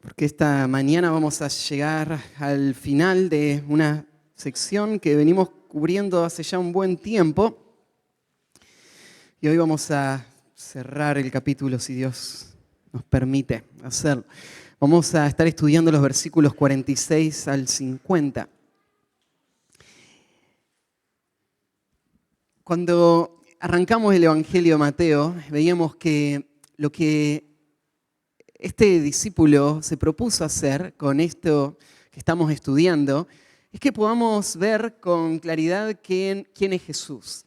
porque esta mañana vamos a llegar al final de una sección que venimos cubriendo hace ya un buen tiempo. Y hoy vamos a cerrar el capítulo, si Dios nos permite hacerlo. Vamos a estar estudiando los versículos 46 al 50. Cuando arrancamos el Evangelio de Mateo, veíamos que lo que este discípulo se propuso hacer con esto que estamos estudiando es que podamos ver con claridad quién es Jesús.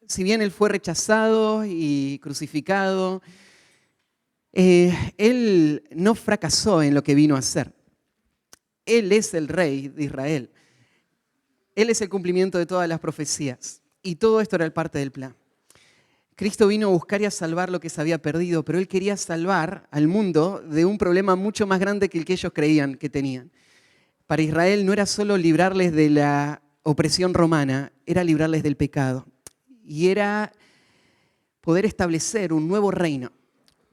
Si bien Él fue rechazado y crucificado, Él no fracasó en lo que vino a hacer. Él es el Rey de Israel. Él es el cumplimiento de todas las profecías. Y todo esto era parte del plan. Cristo vino a buscar y a salvar lo que se había perdido, pero Él quería salvar al mundo de un problema mucho más grande que el que ellos creían que tenían. Para Israel no era solo librarles de la opresión romana, era librarles del pecado. Y era poder establecer un nuevo reino,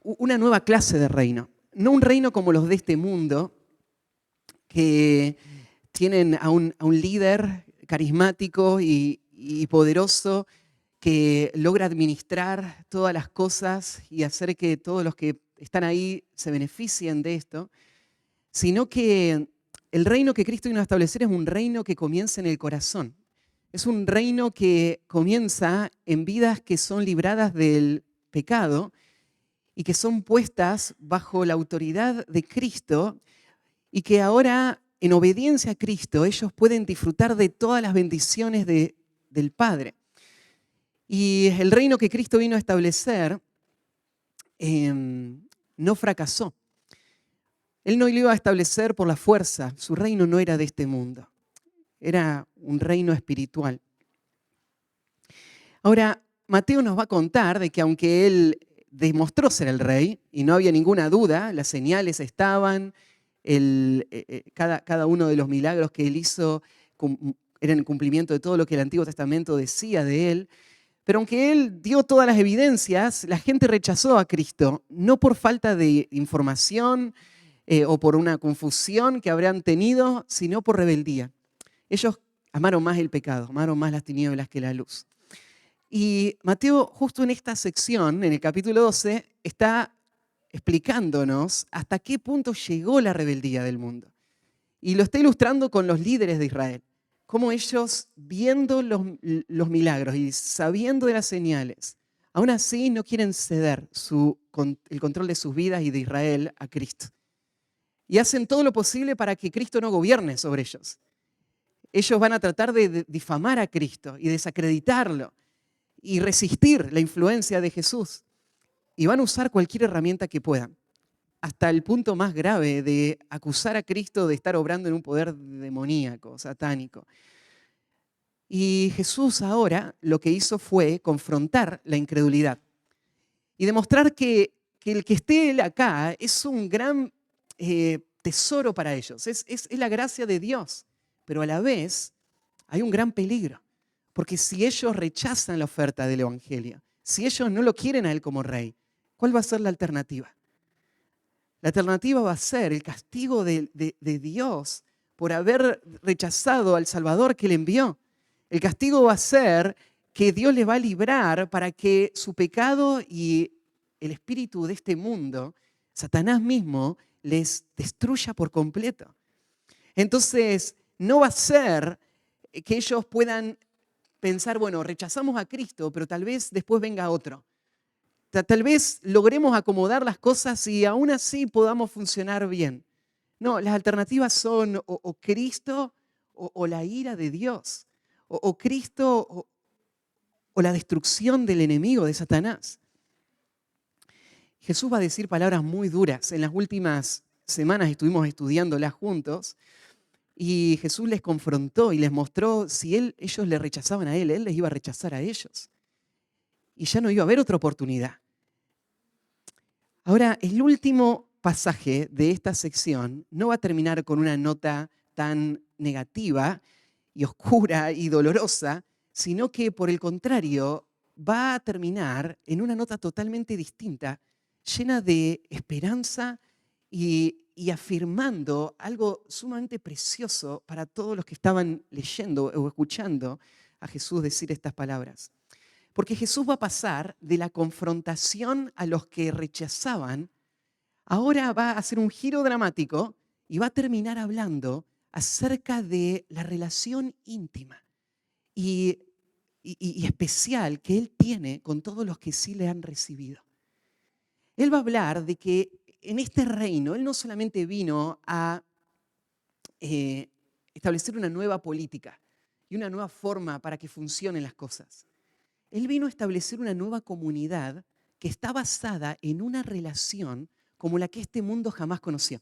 una nueva clase de reino. No un reino como los de este mundo, que tienen a un líder carismático y poderoso, que logra administrar todas las cosas y hacer que todos los que están ahí se beneficien de esto, sino que el reino que Cristo vino a establecer es un reino que comienza en el corazón. Es un reino que comienza en vidas que son libradas del pecado y que son puestas bajo la autoridad de Cristo y que ahora, en obediencia a Cristo, ellos pueden disfrutar de todas las bendiciones del Padre. Y el reino que Cristo vino a establecer no fracasó. Él no lo iba a establecer por la fuerza. Su reino no era de este mundo. Era un reino espiritual. Ahora, Mateo nos va a contar de que aunque él demostró ser el rey, y no había ninguna duda, las señales estaban, cada uno de los milagros que él hizo era en cumplimiento de todo lo que el Antiguo Testamento decía de él. Pero aunque él dio todas las evidencias, la gente rechazó a Cristo, no por falta de información o por una confusión que habrían tenido, sino por rebeldía. Ellos amaron más el pecado, amaron más las tinieblas que la luz. Y Mateo, justo en esta sección, en el capítulo 12, está explicándonos hasta qué punto llegó la rebeldía del mundo. Y lo está ilustrando con los líderes de Israel. Cómo ellos, viendo los milagros y sabiendo de las señales, aún así no quieren ceder el control de sus vidas y de Israel a Cristo. Y hacen todo lo posible para que Cristo no gobierne sobre ellos. Ellos van a tratar de difamar a Cristo y desacreditarlo y resistir la influencia de Jesús. Y van a usar cualquier herramienta que puedan, hasta el punto más grave de acusar a Cristo de estar obrando en un poder demoníaco, satánico. Y Jesús ahora lo que hizo fue confrontar la incredulidad y demostrar que el que esté Él acá es un gran tesoro para ellos, es la gracia de Dios, pero a la vez hay un gran peligro, porque si ellos rechazan la oferta del Evangelio, si ellos no lo quieren a Él como Rey, ¿cuál va a ser la alternativa? La alternativa va a ser el castigo de Dios por haber rechazado al Salvador que le envió. El castigo va a ser que Dios les va a librar para que su pecado y el espíritu de este mundo, Satanás mismo, les destruya por completo. Entonces, no va a ser que ellos puedan pensar, bueno, rechazamos a Cristo, pero tal vez después venga otro. Tal vez logremos acomodar las cosas y aún así podamos funcionar bien. No, las alternativas son o Cristo o la ira de Dios, o Cristo o la destrucción del enemigo, de Satanás. Jesús va a decir palabras muy duras. En las últimas semanas estuvimos estudiándolas juntos y Jesús les confrontó y les mostró si ellos le rechazaban a Él les iba a rechazar a ellos. Y ya no iba a haber otra oportunidad. Ahora, el último pasaje de esta sección no va a terminar con una nota tan negativa y oscura y dolorosa, sino que por el contrario va a terminar en una nota totalmente distinta, llena de esperanza y y afirmando algo sumamente precioso para todos los que estaban leyendo o escuchando a Jesús decir estas palabras. Porque Jesús va a pasar de la confrontación a los que rechazaban, ahora va a hacer un giro dramático y va a terminar hablando acerca de la relación íntima y, y especial que Él tiene con todos los que sí le han recibido. Él va a hablar de que en este reino Él no solamente vino a establecer una nueva política y una nueva forma para que funcionen las cosas. Él vino a establecer una nueva comunidad que está basada en una relación como la que este mundo jamás conoció.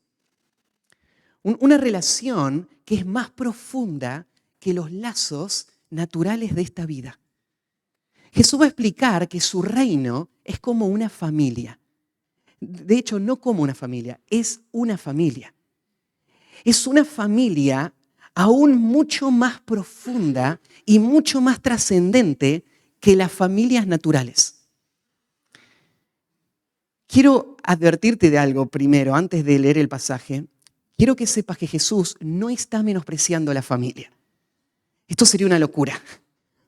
Una relación que es más profunda que los lazos naturales de esta vida. Jesús va a explicar que su reino es como una familia. De hecho, no como una familia, es una familia. Es una familia aún mucho más profunda y mucho más trascendente que las familias naturales. Quiero advertirte de algo primero, antes de leer el pasaje. Quiero que sepas que Jesús no está menospreciando a la familia. Esto sería una locura.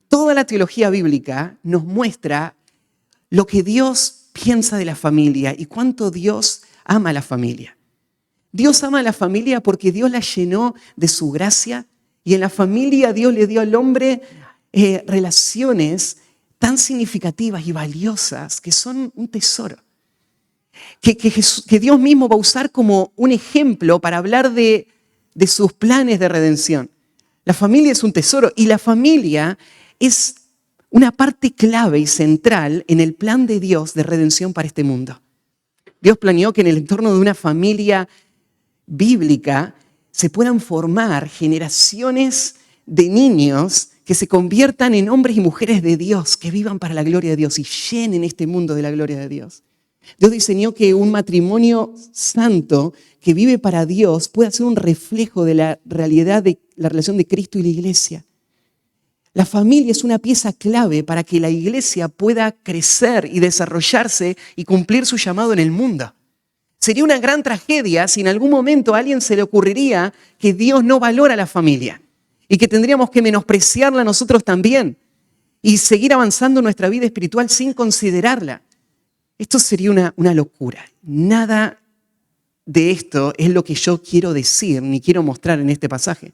Toda la teología bíblica nos muestra lo que Dios piensa de la familia y cuánto Dios ama a la familia. Dios ama a la familia porque Dios la llenó de su gracia y en la familia Dios le dio al hombre relaciones tan significativas y valiosas que son un tesoro. Que Dios mismo va a usar como un ejemplo para hablar de sus planes de redención. La familia es un tesoro y la familia es una parte clave y central en el plan de Dios de redención para este mundo. Dios planeó que en el entorno de una familia bíblica se puedan formar generaciones de niños que se conviertan en hombres y mujeres de Dios, que vivan para la gloria de Dios y llenen este mundo de la gloria de Dios. Dios diseñó que un matrimonio santo que vive para Dios pueda ser un reflejo de la realidad de la relación de Cristo y la iglesia. La familia es una pieza clave para que la iglesia pueda crecer y desarrollarse y cumplir su llamado en el mundo. Sería una gran tragedia si en algún momento a alguien se le ocurriría que Dios no valora a la familia y que tendríamos que menospreciarla nosotros también y seguir avanzando en nuestra vida espiritual sin considerarla. Esto sería una locura. Nada de esto es lo que yo quiero decir ni quiero mostrar en este pasaje.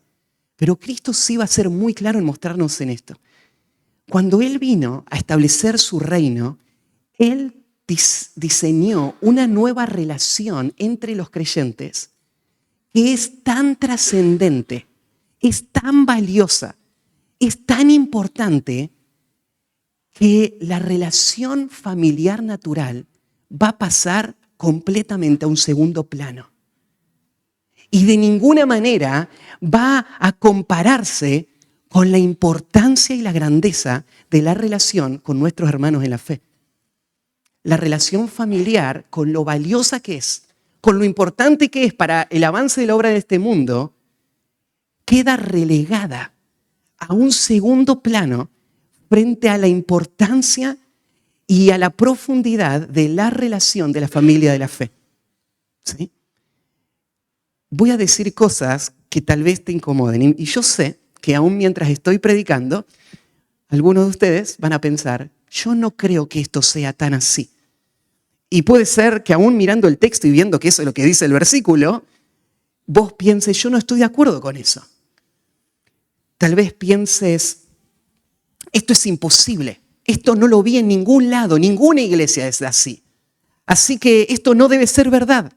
Pero Cristo sí va a ser muy claro en mostrarnos en esto. Cuando Él vino a establecer su reino, Él diseñó una nueva relación entre los creyentes que es tan trascendente, es tan valiosa, es tan importante que la relación familiar natural va a pasar completamente a un segundo plano. Y de ninguna manera va a compararse con la importancia y la grandeza de la relación con nuestros hermanos en la fe. La relación familiar, con lo valiosa que es, con lo importante que es para el avance de la obra de este mundo, queda relegada a un segundo plano frente a la importancia y a la profundidad de la relación de la familia de la fe. ¿Sí? Voy a decir cosas que tal vez te incomoden y yo sé que aún mientras estoy predicando, algunos de ustedes van a pensar, yo no creo que esto sea tan así. Y puede ser que aún mirando el texto y viendo que eso es lo que dice el versículo, vos pienses, yo no estoy de acuerdo con eso. Tal vez pienses, esto es imposible, esto no lo vi en ningún lado, ninguna iglesia es así. Así que esto no debe ser verdad.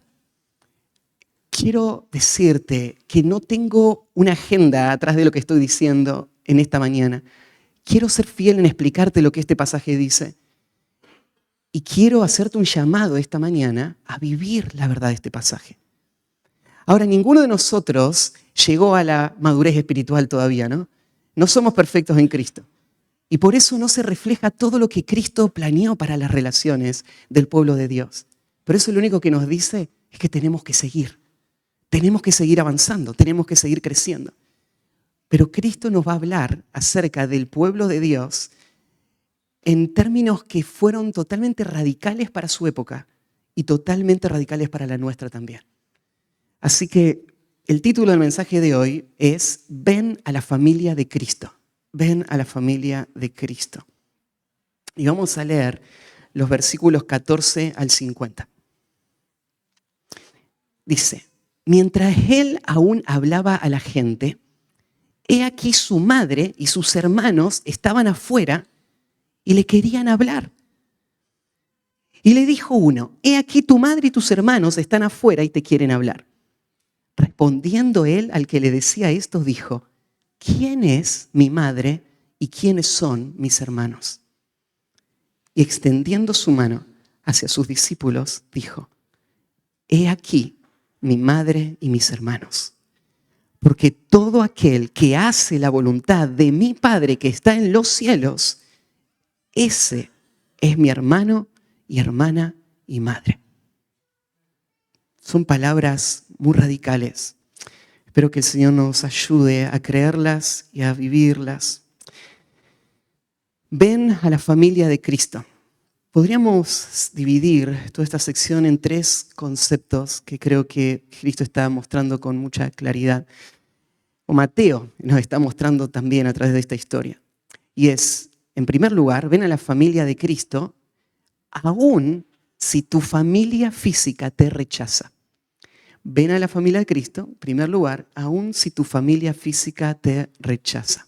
Quiero decirte que no tengo una agenda atrás de lo que estoy diciendo en esta mañana. Quiero ser fiel en explicarte lo que este pasaje dice. Y quiero hacerte un llamado esta mañana a vivir la verdad de este pasaje. Ahora, ninguno de nosotros llegó a la madurez espiritual todavía, ¿no? No somos perfectos en Cristo. Y por eso no se refleja todo lo que Cristo planeó para las relaciones del pueblo de Dios. Pero eso lo único que nos dice es que tenemos que seguir. Tenemos que seguir avanzando, tenemos que seguir creciendo. Pero Cristo nos va a hablar acerca del pueblo de Dios en términos que fueron totalmente radicales para su época y totalmente radicales para la nuestra también. Así que el título del mensaje de hoy es Ven a la familia de Cristo. Ven a la familia de Cristo. Y vamos a leer los versículos 14 al 50. Dice, mientras él aún hablaba a la gente, he aquí su madre y sus hermanos estaban afuera y le querían hablar. Y le dijo uno, he aquí tu madre y tus hermanos están afuera y te quieren hablar. Respondiendo él al que le decía esto, dijo, ¿quién es mi madre y quiénes son mis hermanos? Y extendiendo su mano hacia sus discípulos, dijo, he aquí mi madre y mis hermanos. Porque todo aquel que hace la voluntad de mi Padre que está en los cielos, ese es mi hermano y hermana y madre. Son palabras muy radicales. Espero que el Señor nos ayude a creerlas y a vivirlas. Ven a la familia de Cristo. Podríamos dividir toda esta sección en tres conceptos que creo que Cristo está mostrando con mucha claridad. O Mateo nos está mostrando también a través de esta historia. Y es, en primer lugar, ven a la familia de Cristo, aun si tu familia física te rechaza. Ven a la familia de Cristo, en primer lugar, aun si tu familia física te rechaza.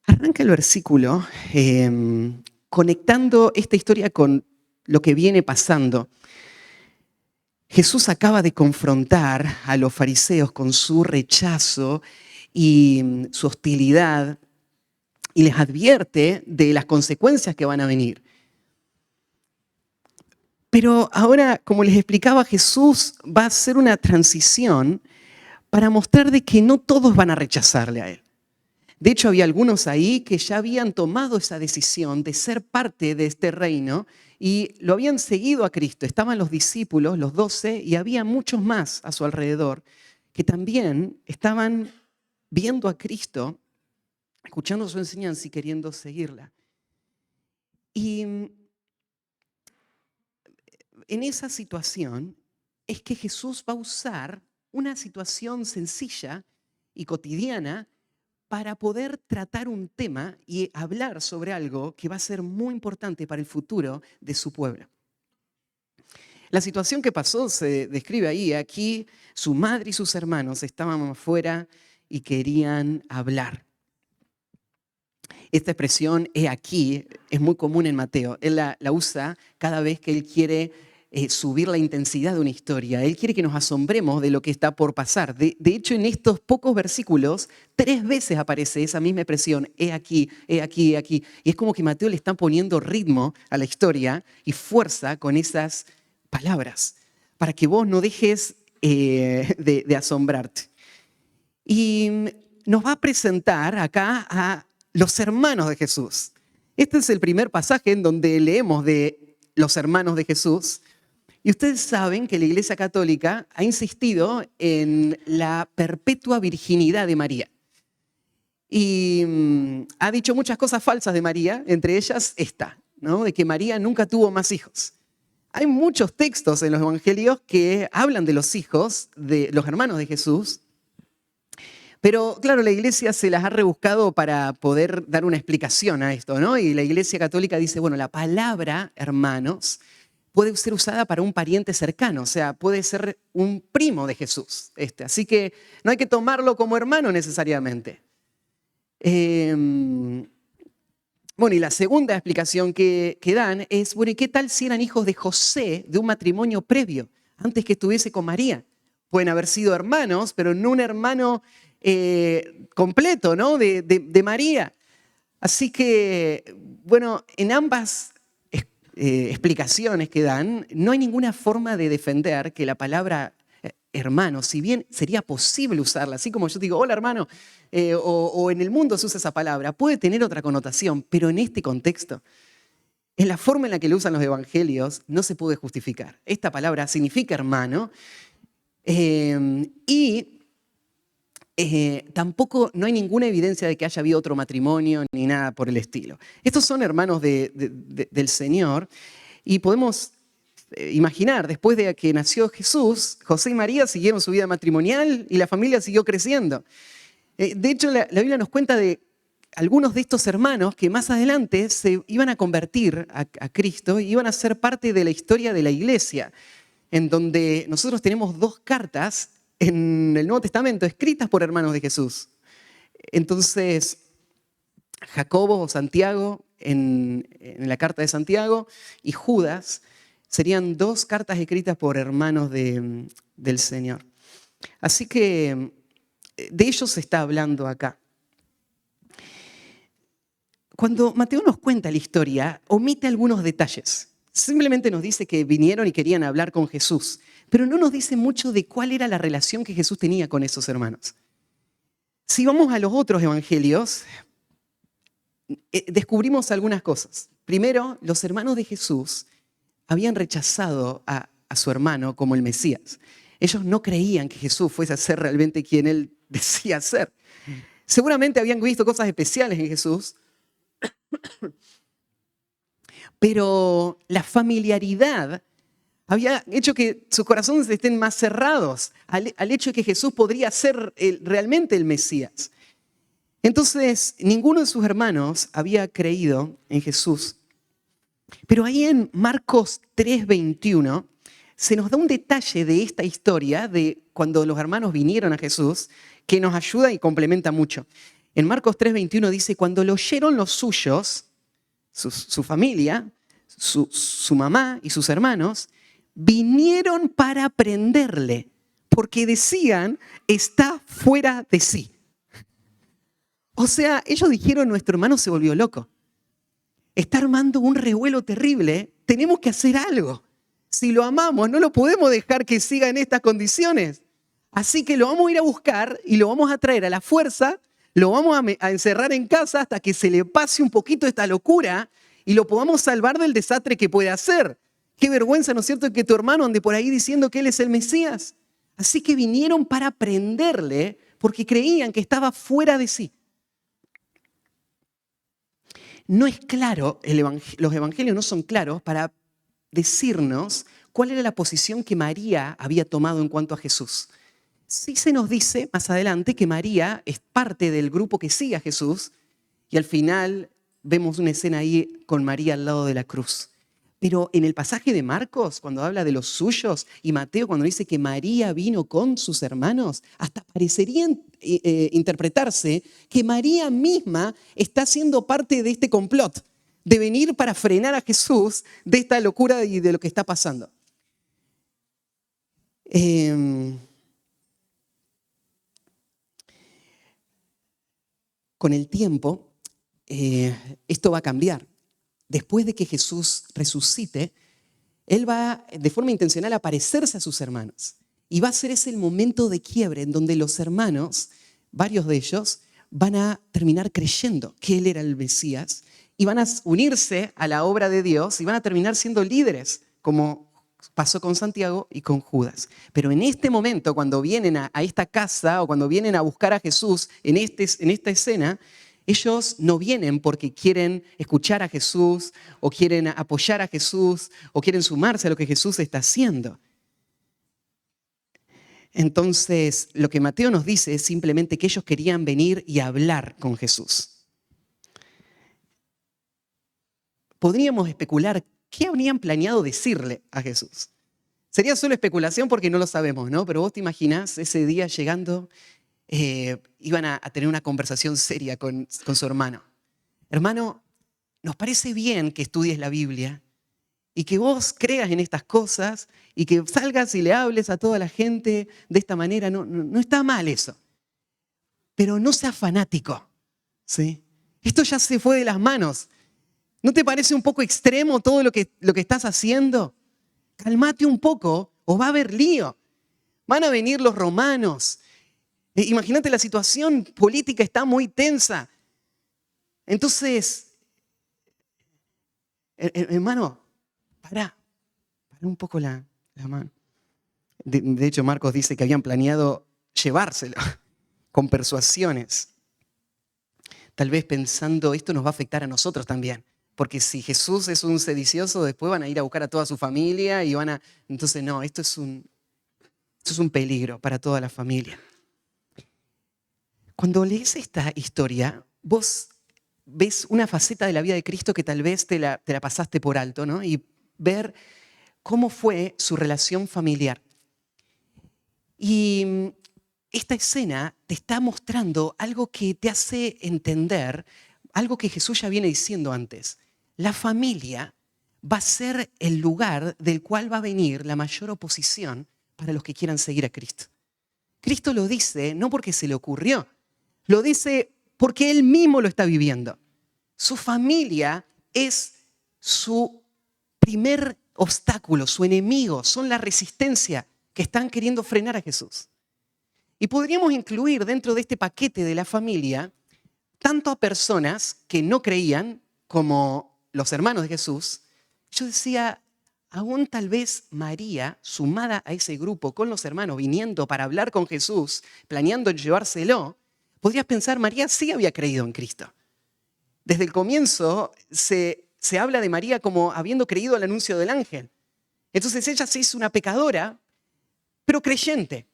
Arranca el versículo conectando esta historia con lo que viene pasando. Jesús acaba de confrontar a los fariseos con su rechazo y su hostilidad y les advierte de las consecuencias que van a venir. Pero ahora, como les explicaba, Jesús va a hacer una transición para mostrar de que no todos van a rechazarle a él. De hecho, había algunos ahí que ya habían tomado esa decisión de ser parte de este reino y lo habían seguido a Cristo. Estaban los discípulos, los 12, y había muchos más a su alrededor que también estaban viendo a Cristo, escuchando su enseñanza y queriendo seguirla. Y en esa situación es que Jesús va a usar una situación sencilla y cotidiana para poder tratar un tema y hablar sobre algo que va a ser muy importante para el futuro de su pueblo. La situación que pasó se describe ahí. Aquí su madre y sus hermanos estaban afuera y querían hablar. Esta expresión, he aquí, es muy común en Mateo. Él la usa cada vez que él quiere subir la intensidad de una historia. Él quiere que nos asombremos de lo que está por pasar. De hecho, en estos pocos versículos, 3 veces aparece esa misma expresión, he aquí, he aquí, he aquí. Y es como que Mateo le está poniendo ritmo a la historia y fuerza con esas palabras, para que vos no dejes de asombrarte. Y nos va a presentar acá a los hermanos de Jesús. Este es el primer pasaje en donde leemos de los hermanos de Jesús. Y ustedes saben que la Iglesia Católica ha insistido en la perpetua virginidad de María. Y ha dicho muchas cosas falsas de María, entre ellas esta, ¿no? De que María nunca tuvo más hijos. Hay muchos textos en los evangelios que hablan de los hijos, de los hermanos de Jesús, pero claro, la Iglesia se las ha rebuscado para poder dar una explicación a esto, ¿no? Y la Iglesia Católica dice, bueno, la palabra hermanos puede ser usada para un pariente cercano, o sea, puede ser un primo de Jesús. Así que no hay que tomarlo como hermano necesariamente. Bueno, y la segunda explicación que dan es, bueno, ¿y qué tal si eran hijos de José de un matrimonio previo, antes que estuviese con María? Pueden haber sido hermanos, pero no un hermano completo, ¿no? de María. Así que, bueno, en ambas explicaciones que dan, no hay ninguna forma de defender que la palabra hermano, si bien sería posible usarla, así como yo digo, hola hermano, o en el mundo se usa esa palabra, puede tener otra connotación, pero en este contexto, en la forma en la que lo usan los evangelios, no se puede justificar. Esta palabra significa hermano y tampoco no hay ninguna evidencia de que haya habido otro matrimonio ni nada por el estilo. Estos son hermanos del Señor y podemos imaginar, después de que nació Jesús, José y María siguieron su vida matrimonial y la familia siguió creciendo. De hecho, la Biblia nos cuenta de algunos de estos hermanos que más adelante se iban a convertir a Cristo y iban a ser parte de la historia de la iglesia, en donde nosotros tenemos 2 cartas en el Nuevo Testamento escritas por hermanos de Jesús. Entonces, Jacobo o Santiago en la carta de Santiago y Judas serían 2 cartas escritas por hermanos del Señor. Así que de ellos se está hablando acá. Cuando Mateo nos cuenta la historia, omite algunos detalles. Simplemente nos dice que vinieron y querían hablar con Jesús, pero no nos dice mucho de cuál era la relación que Jesús tenía con esos hermanos. Si vamos a los otros evangelios, descubrimos algunas cosas. Primero, los hermanos de Jesús habían rechazado a su hermano como el Mesías. Ellos no creían que Jesús fuese a ser realmente quien él decía ser. Seguramente habían visto cosas especiales en Jesús, pero la familiaridad había hecho que sus corazones estén más cerrados al hecho de que Jesús podría ser realmente el Mesías. Entonces, ninguno de sus hermanos había creído en Jesús. Pero ahí en Marcos 3:21 se nos da un detalle de esta historia de cuando los hermanos vinieron a Jesús que nos ayuda y complementa mucho. En Marcos 3:21 dice, cuando lo oyeron los suyos, su familia, su mamá y sus hermanos, vinieron para prenderle, porque decían, está fuera de sí. O sea, ellos dijeron, nuestro hermano se volvió loco. Está armando un revuelo terrible, tenemos que hacer algo. Si lo amamos, no lo podemos dejar que siga en estas condiciones. Así que lo vamos a ir a buscar y lo vamos a traer a la fuerza, lo vamos a encerrar en casa hasta que se le pase un poquito esta locura y lo podamos salvar del desastre que puede hacer. Qué vergüenza, ¿no es cierto?, que tu hermano ande por ahí diciendo que él es el Mesías. Así que vinieron para prenderle porque creían que estaba fuera de sí. No es claro, los evangelios no son claros para decirnos cuál era la posición que María había tomado en cuanto a Jesús. Sí se nos dice más adelante que María es parte del grupo que sigue a Jesús y al final vemos una escena ahí con María al lado de la cruz. Pero en el pasaje de Marcos, cuando habla de los suyos, y Mateo cuando dice que María vino con sus hermanos, hasta parecería interpretarse que María misma está siendo parte de este complot, de venir para frenar a Jesús de esta locura y de lo que está pasando. Con el tiempo, esto va a cambiar. Después de que Jesús resucite, Él va de forma intencional a aparecerse a sus hermanos. Y va a ser ese el momento de quiebre en donde los hermanos, varios de ellos, van a terminar creyendo que Él era el Mesías y van a unirse a la obra de Dios y van a terminar siendo líderes, como pasó con Santiago y con Judas. Pero en este momento, cuando vienen a esta casa o cuando vienen a buscar a Jesús en esta escena, ellos no vienen porque quieren escuchar a Jesús o quieren apoyar a Jesús o quieren sumarse a lo que Jesús está haciendo. Entonces, lo que Mateo nos dice es simplemente que ellos querían venir y hablar con Jesús. Podríamos especular qué habrían planeado decirle a Jesús. Sería solo especulación porque no lo sabemos, ¿no? Pero vos te imaginás ese día llegando, iban a tener una conversación seria con su hermano. Hermano, nos parece bien que estudies la Biblia y que vos creas en estas cosas y que salgas y le hables a toda la gente de esta manera. No está mal eso. Pero no seas fanático, ¿sí? Esto ya se fue de las manos. ¿No te parece un poco extremo todo lo que estás haciendo? Cálmate un poco o va a haber lío. Van a venir los romanos. Imagínate, la situación política está muy tensa. Entonces, hermano, para un poco la mano. De hecho, Marcos dice que habían planeado llevárselo con persuasiones. Tal vez pensando, esto nos va a afectar a nosotros también. Porque si Jesús es un sedicioso, después van a ir a buscar a toda su familia y van a... Entonces no, esto es un peligro para toda la familia. Cuando lees esta historia, vos ves una faceta de la vida de Cristo que tal vez te la pasaste por alto, ¿no? Y ver cómo fue su relación familiar. Y esta escena te está mostrando algo que te hace entender, algo que Jesús ya viene diciendo antes. La familia va a ser el lugar del cual va a venir la mayor oposición para los que quieran seguir a Cristo. Cristo lo dice no porque se le ocurrió, lo dice porque Él mismo lo está viviendo. Su familia es su primer obstáculo, su enemigo, son la resistencia que están queriendo frenar a Jesús. Y podríamos incluir dentro de este paquete de la familia tanto a personas que no creían como los hermanos de Jesús. Yo decía, aún tal vez María, sumada a ese grupo con los hermanos, viniendo para hablar con Jesús, planeando llevárselo, podrías pensar, María sí había creído en Cristo. Desde el comienzo se habla de María como habiendo creído al anuncio del ángel. Entonces ella se hizo una pecadora, pero creyente.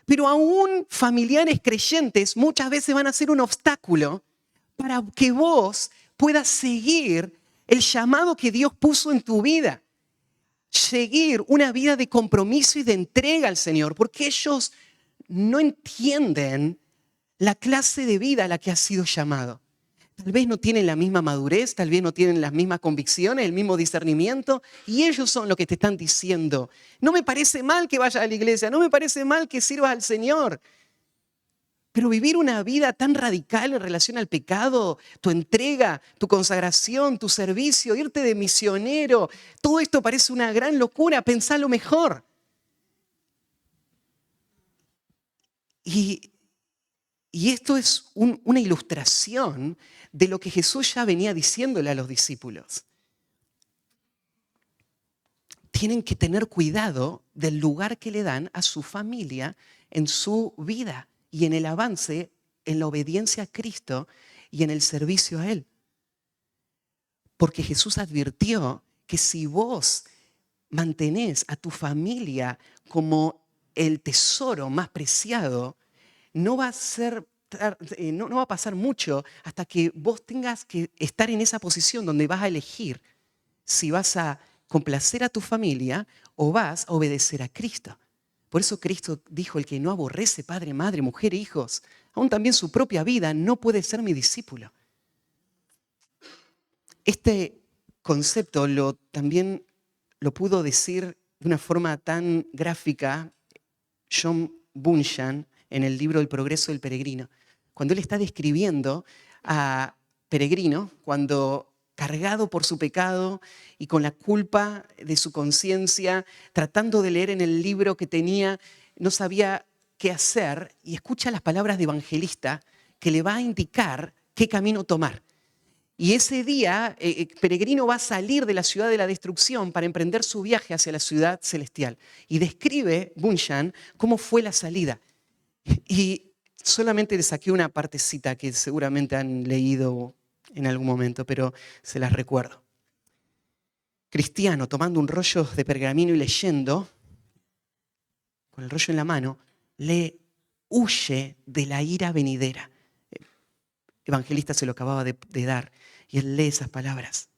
Pero aún familiares creyentes muchas veces van a ser un obstáculo para que vos puedas seguir el llamado que Dios puso en tu vida. Seguir una vida de compromiso y de entrega al Señor, porque ellos no entienden la clase de vida a la que has sido llamado. Tal vez no tienen la misma madurez, tal vez no tienen las mismas convicciones, el mismo discernimiento, y ellos son los que te están diciendo, no me parece mal que vayas a la iglesia, no me parece mal que sirvas al Señor, pero vivir una vida tan radical en relación al pecado, tu entrega, tu consagración, tu servicio, irte de misionero, todo esto parece una gran locura, pensalo mejor. Y esto es una ilustración de lo que Jesús ya venía diciéndole a los discípulos. Tienen que tener cuidado del lugar que le dan a su familia en su vida y en el avance, en la obediencia a Cristo y en el servicio a Él. Porque Jesús advirtió que si vos mantenés a tu familia como el tesoro más preciado, no va a pasar mucho hasta que vos tengas que estar en esa posición donde vas a elegir si vas a complacer a tu familia o vas a obedecer a Cristo. Por eso Cristo dijo, el que no aborrece padre, madre, mujer, hijos, aún también su propia vida, no puede ser mi discípulo. Este concepto también lo pudo decir de una forma tan gráfica John Bunyan en el libro El progreso del peregrino. Cuando él está describiendo a Peregrino, cuando cargado por su pecado y con la culpa de su conciencia, tratando de leer en el libro que tenía, no sabía qué hacer, y escucha las palabras de evangelista que le va a indicar qué camino tomar. Y ese día, Peregrino va a salir de la ciudad de la destrucción para emprender su viaje hacia la ciudad celestial. Y describe Bunyan cómo fue la salida. Y solamente le saqué una partecita que seguramente han leído en algún momento, pero se las recuerdo. Cristiano, tomando un rollo de pergamino y leyendo, con el rollo en la mano, le huye de la ira venidera. Evangelista se lo acababa de dar y él lee esas palabras.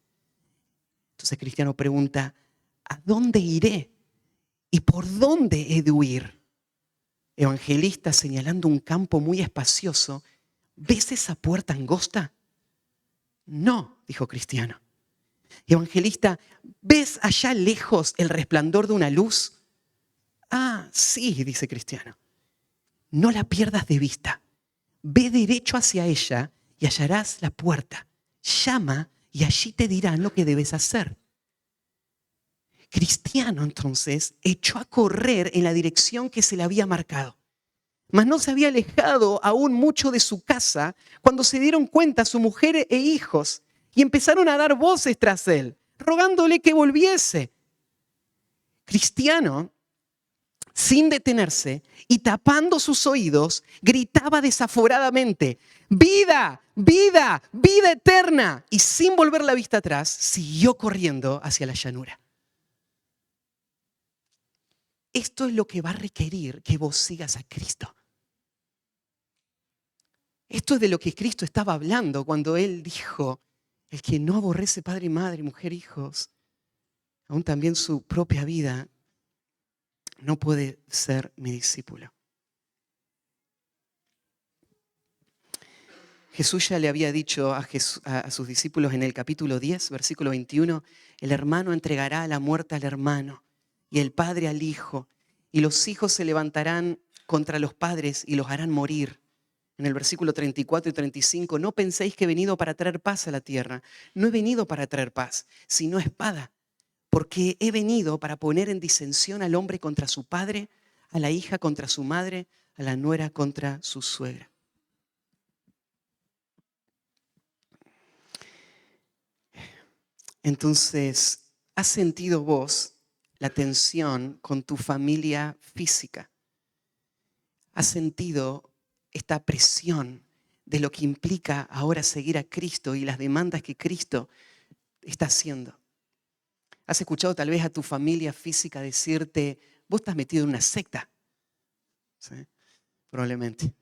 Entonces Cristiano pregunta, ¿a dónde iré? ¿Y por dónde he de huir? Evangelista, señalando un campo muy espacioso, ¿ves esa puerta angosta? No, dijo Cristiano. Evangelista, ¿ves allá lejos el resplandor de una luz? Ah, sí, dice Cristiano. No la pierdas de vista. Ve derecho hacia ella y hallarás la puerta. Llama y allí te dirán lo que debes hacer. Cristiano, entonces, echó a correr en la dirección que se le había marcado. Mas no se había alejado aún mucho de su casa cuando se dieron cuenta su mujer e hijos y empezaron a dar voces tras él, rogándole que volviese. Cristiano sin detenerse y tapando sus oídos, gritaba desaforadamente, vida, vida, vida eterna. Y sin volver la vista atrás, siguió corriendo hacia la llanura. Esto es lo que va a requerir que vos sigas a Cristo. Esto es de lo que Cristo estaba hablando cuando Él dijo, el que no aborrece padre y madre, mujer, hijos, aún también su propia vida, no puede ser mi discípulo. Jesús ya le había dicho a sus discípulos en el capítulo 10, versículo 21, el hermano entregará a la muerte al hermano y el padre al hijo, y los hijos se levantarán contra los padres y los harán morir. En el versículo 34 y 35, no penséis que he venido para traer paz a la tierra. No he venido para traer paz, sino espada, porque he venido para poner en disensión al hombre contra su padre, a la hija contra su madre, a la nuera contra su suegra. Entonces, ¿has sentido vos la tensión con tu familia física? ¿Has sentido esta presión de lo que implica ahora seguir a Cristo y las demandas que Cristo está haciendo? ¿Has escuchado tal vez a tu familia física decirte, vos estás metido en una secta? ¿Sí? Probablemente.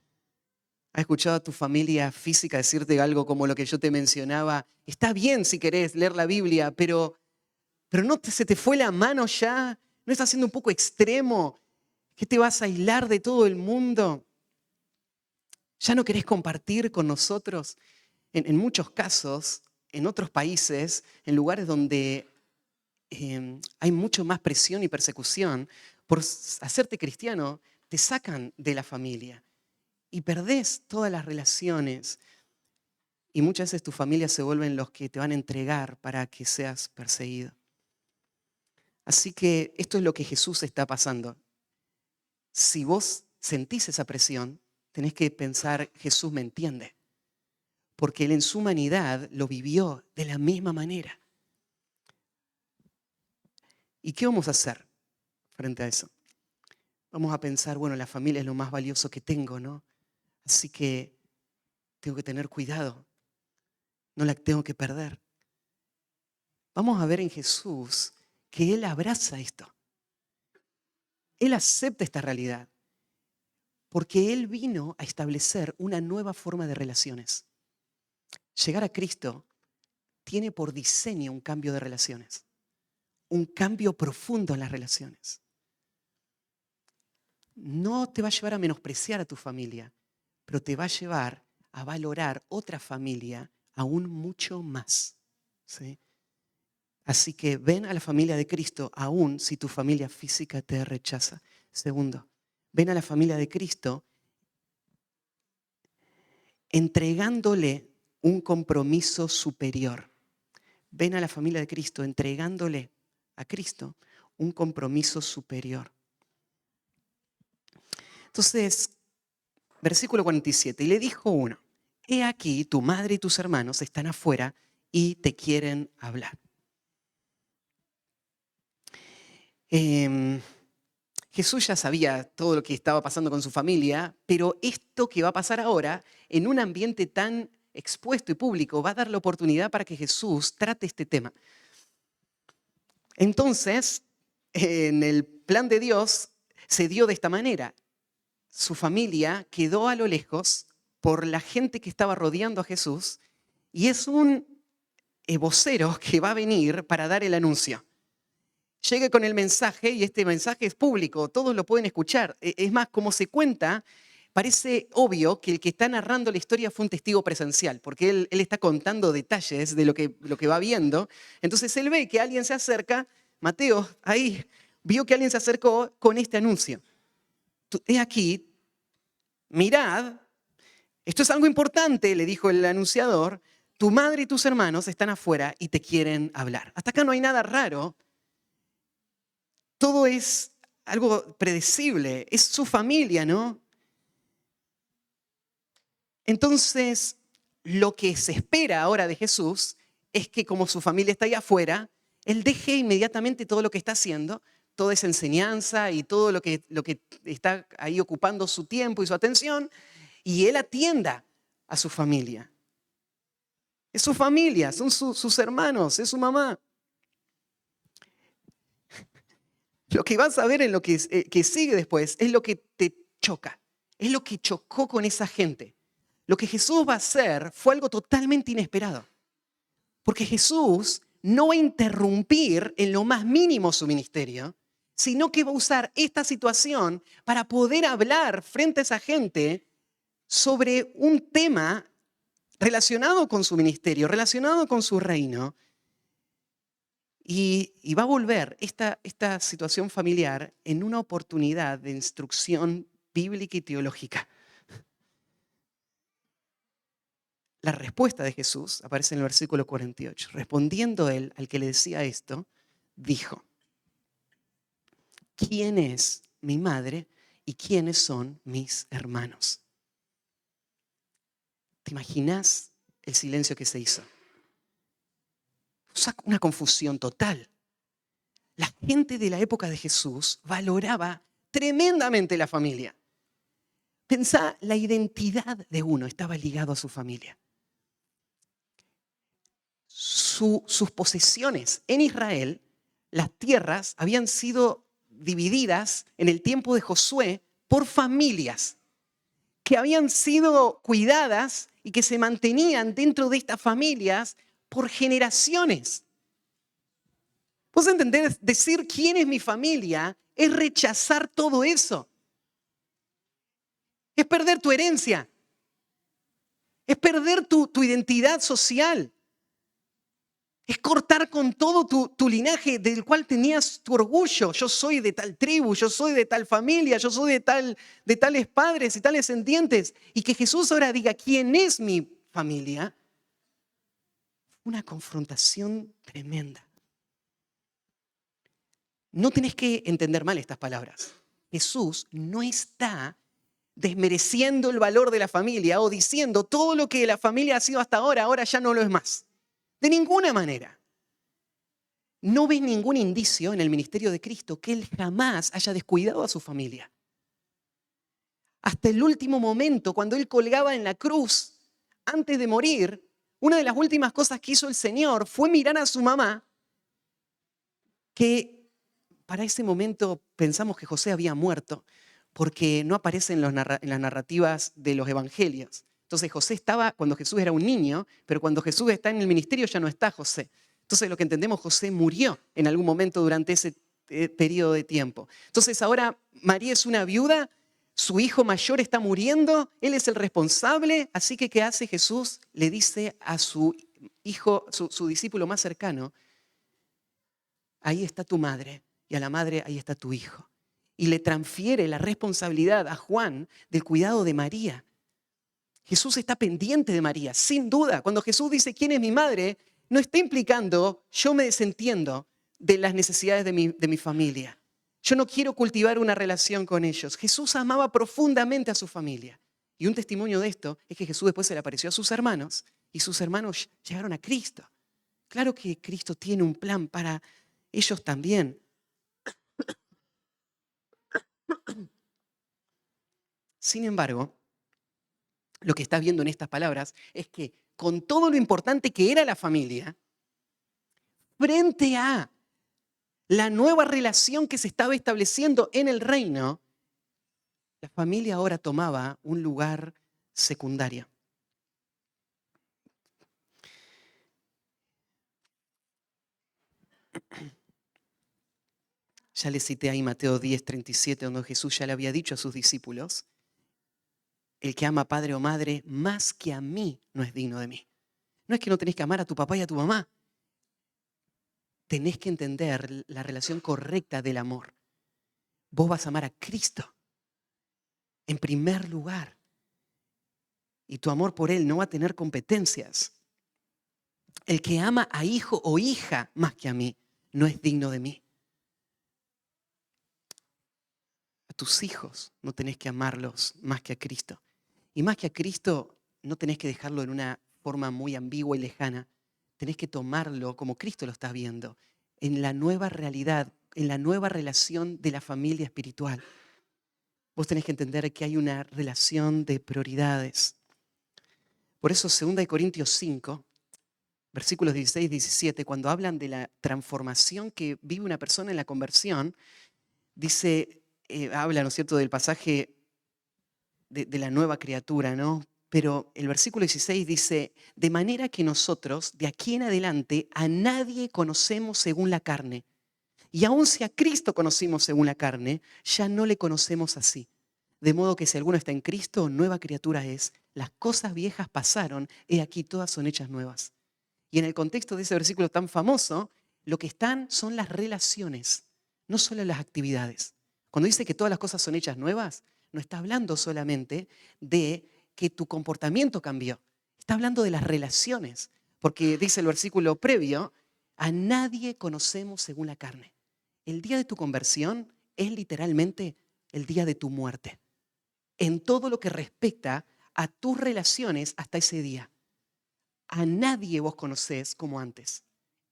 ¿Has escuchado a tu familia física decirte algo como lo que yo te mencionaba? Está bien si querés leer la Biblia, pero no se te fue la mano ya. ¿No estás siendo un poco extremo? ¿Que te vas a aislar de todo el mundo? ¿Ya no querés compartir con nosotros? En muchos casos, en otros países, en lugares donde hay mucho más presión y persecución, por hacerte cristiano, te sacan de la familia y perdés todas las relaciones. Y muchas veces tu familia se vuelven los que te van a entregar para que seas perseguido. Así que esto es lo que Jesús está pasando. Si vos sentís esa presión, tenés que pensar, Jesús me entiende. Porque Él en su humanidad lo vivió de la misma manera. ¿Y qué vamos a hacer frente a eso? Vamos a pensar, bueno, la familia es lo más valioso que tengo, ¿no? Así que tengo que tener cuidado. No la tengo que perder. Vamos a ver en Jesús que Él abraza esto. Él acepta esta realidad. Porque Él vino a establecer una nueva forma de relaciones. Llegar a Cristo tiene por diseño un cambio de relaciones. Un cambio profundo en las relaciones. No te va a llevar a menospreciar a tu familia, pero te va a llevar a valorar otra familia aún mucho más. ¿Sí? Así que ven a la familia de Cristo aún si tu familia física te rechaza. Segundo, ven a la familia de Cristo entregándole un compromiso superior. Ven a la familia de Cristo entregándole a Cristo un compromiso superior. Entonces, versículo 47, y le dijo uno, he aquí tu madre y tus hermanos están afuera y te quieren hablar. Jesús ya sabía todo lo que estaba pasando con su familia, pero esto que va a pasar ahora, en un ambiente tan expuesto y público, va a dar la oportunidad para que Jesús trate este tema. Entonces, en el plan de Dios, se dio de esta manera. Su familia quedó a lo lejos por la gente que estaba rodeando a Jesús y es un vocero que va a venir para dar el anuncio. Llega con el mensaje y este mensaje es público, todos lo pueden escuchar. Es más, como se cuenta, parece obvio que el que está narrando la historia fue un testigo presencial, porque él está contando detalles de lo que va viendo. Entonces él ve que alguien se acerca, Mateo, ahí, vio que alguien se acercó con este anuncio. He aquí, mirad, esto es algo importante, le dijo el anunciador, tu madre y tus hermanos están afuera y te quieren hablar. Hasta acá no hay nada raro. Todo es algo predecible, es su familia, ¿no? Entonces, lo que se espera ahora de Jesús es que como su familia está ahí afuera, Él deje inmediatamente todo lo que está haciendo, toda esa enseñanza y todo lo que está ahí ocupando su tiempo y su atención, y él atienda a su familia. Es su familia, son sus hermanos, es su mamá. Lo que vas a ver en lo que sigue después es lo que te choca, es lo que chocó con esa gente. Lo que Jesús va a hacer fue algo totalmente inesperado, porque Jesús no va a interrumpir en lo más mínimo su ministerio, sino que va a usar esta situación para poder hablar frente a esa gente sobre un tema relacionado con su ministerio, relacionado con su reino. Y va a volver esta situación familiar en una oportunidad de instrucción bíblica y teológica. La respuesta de Jesús aparece en el versículo 48. Respondiendo él al que le decía esto, dijo: ¿quién es mi madre y quiénes son mis hermanos? ¿Te imaginas el silencio que se hizo? Una confusión total. La gente de la época de Jesús valoraba tremendamente la familia. Pensá, la identidad de uno estaba ligado a su familia. Sus posesiones en Israel, las tierras, habían sido divididas en el tiempo de Josué por familias que habían sido cuidadas y que se mantenían dentro de estas familias por generaciones. ¿Vos entendés? Decir quién es mi familia es rechazar todo eso. Es perder tu herencia. Es perder tu identidad social. Es cortar con todo tu linaje del cual tenías tu orgullo. Yo soy de tal tribu, yo soy de tal familia, yo soy de tales padres y tales descendientes. Y que Jesús ahora diga quién es mi familia. Una confrontación tremenda. No tenés que entender mal estas palabras. Jesús no está desmereciendo el valor de la familia o diciendo todo lo que la familia ha sido hasta ahora ya no lo es más. De ninguna manera. No ves ningún indicio en el ministerio de Cristo que Él jamás haya descuidado a su familia. Hasta el último momento, cuando Él colgaba en la cruz, antes de morir, una de las últimas cosas que hizo el Señor fue mirar a su mamá, que para ese momento pensamos que José había muerto, porque no aparece en las narrativas de los evangelios. Entonces José estaba cuando Jesús era un niño, pero cuando Jesús está en el ministerio ya no está José. Entonces lo que entendemos, José murió en algún momento durante ese periodo de tiempo. Entonces ahora María es una viuda, su hijo mayor está muriendo, él es el responsable, así que ¿qué hace Jesús? Le dice a su hijo, su discípulo más cercano: ahí está tu madre, y a la madre ahí está tu hijo. Y le transfiere la responsabilidad a Juan del cuidado de María. Jesús está pendiente de María, sin duda. Cuando Jesús dice quién es mi madre, no está implicando yo me desentiendo de las necesidades de mi familia. Yo no quiero cultivar una relación con ellos. Jesús amaba profundamente a su familia. Y un testimonio de esto es que Jesús después se le apareció a sus hermanos y sus hermanos llegaron a Cristo. Claro que Cristo tiene un plan para ellos también. Sin embargo, lo que estás viendo en estas palabras es que con todo lo importante que era la familia, frente a la nueva relación que se estaba estableciendo en el reino, la familia ahora tomaba un lugar secundario. Ya les cité ahí Mateo 10:37, donde Jesús ya le había dicho a sus discípulos: el que ama a padre o madre más que a mí no es digno de mí. No es que no tenés que amar a tu papá y a tu mamá. Tenés que entender la relación correcta del amor. Vos vas a amar a Cristo en primer lugar. Y tu amor por Él no va a tener competencias. El que ama a hijo o hija más que a mí no es digno de mí. A tus hijos no tenés que amarlos más que a Cristo. Y más que a Cristo no tenés que dejarlo en una forma muy ambigua y lejana. Tenés que tomarlo como Cristo lo está viendo, en la nueva realidad en la nueva relación de la familia espiritual. Vos tenés que entender que hay una relación de prioridades. Por eso 2 Corintios 5, versículos 16 y 17, cuando hablan de la transformación que vive una persona en la conversión, dice, habla, ¿no es cierto?, del pasaje de la nueva criatura, ¿no? Pero el versículo 16 dice, de manera que nosotros, de aquí en adelante, a nadie conocemos según la carne. Y aun si a Cristo conocimos según la carne, ya no le conocemos así. De modo que si alguno está en Cristo, nueva criatura es. Las cosas viejas pasaron, he aquí todas son hechas nuevas. Y en el contexto de ese versículo tan famoso, lo que están son las relaciones, no solo las actividades. Cuando dice que todas las cosas son hechas nuevas, no está hablando solamente de que tu comportamiento cambió. Está hablando de las relaciones. Porque dice el versículo previo, a nadie conocemos según la carne. El día de tu conversión es literalmente el día de tu muerte. En todo lo que respecta a tus relaciones hasta ese día. A nadie vos conocés como antes.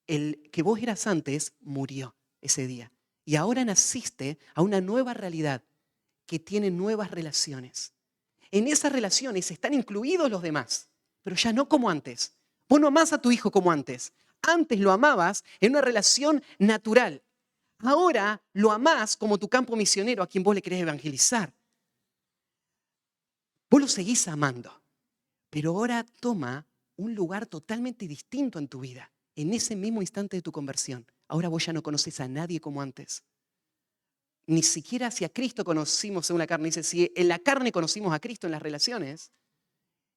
El que vos eras antes murió ese día. Y ahora naciste a una nueva realidad que tiene nuevas relaciones. En esas relaciones están incluidos los demás, pero ya no como antes. Vos no amás a tu hijo como antes. Antes lo amabas en una relación natural. Ahora lo amás como tu campo misionero a quien vos le querés evangelizar. Vos lo seguís amando, pero ahora toma un lugar totalmente distinto en tu vida. En ese mismo instante de tu conversión, ahora vos ya no conoces a nadie como antes. Ni siquiera si a Cristo conocimos según la carne. Dice, si en la carne conocimos a Cristo en las relaciones,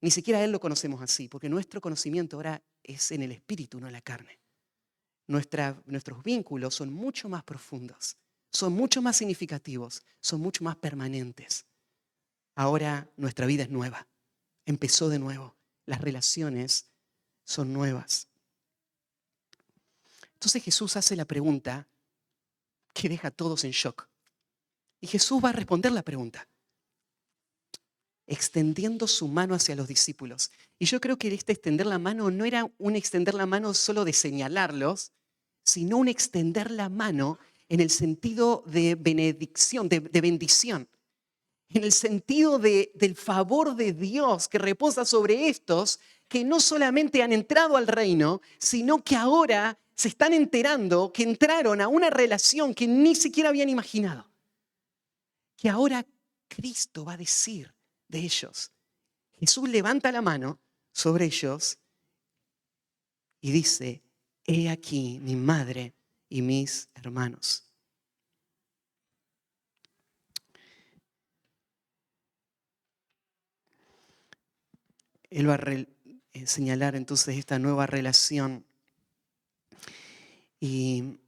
ni siquiera a Él lo conocemos así, porque nuestro conocimiento ahora es en el espíritu, no en la carne. Nuestros vínculos son mucho más profundos, son mucho más significativos, son mucho más permanentes. Ahora nuestra vida es nueva, empezó de nuevo, las relaciones son nuevas. Entonces Jesús hace la pregunta que deja a todos en shock. Y Jesús va a responder la pregunta, extendiendo su mano hacia los discípulos. Y yo creo que este extender la mano no era un extender la mano solo de señalarlos, sino un extender la mano en el sentido de benedicción, de bendición, en el sentido del favor de Dios que reposa sobre estos que no solamente han entrado al reino, sino que ahora se están enterando que entraron a una relación que ni siquiera habían imaginado. Que ahora Cristo va a decir de ellos. Jesús levanta la mano sobre ellos y dice, he aquí mi madre y mis hermanos. Él va a señalar entonces esta nueva relación y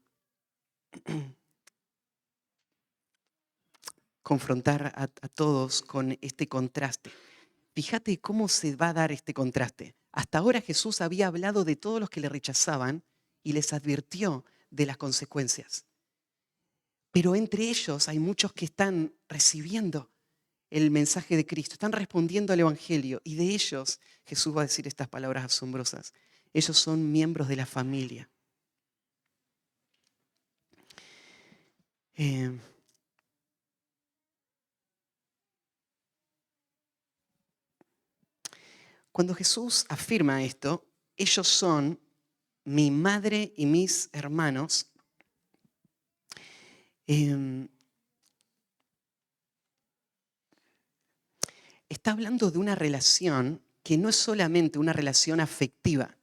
confrontar a todos con este contraste. Fíjate cómo se va a dar este contraste. Hasta ahora Jesús había hablado de todos los que le rechazaban y les advirtió de las consecuencias. Pero entre ellos hay muchos que están recibiendo el mensaje de Cristo, están respondiendo al Evangelio y de ellos Jesús va a decir estas palabras asombrosas. Ellos son miembros de la familia. Cuando Jesús afirma esto, ellos son mi madre y mis hermanos, está hablando de una relación que no es solamente una relación afectiva.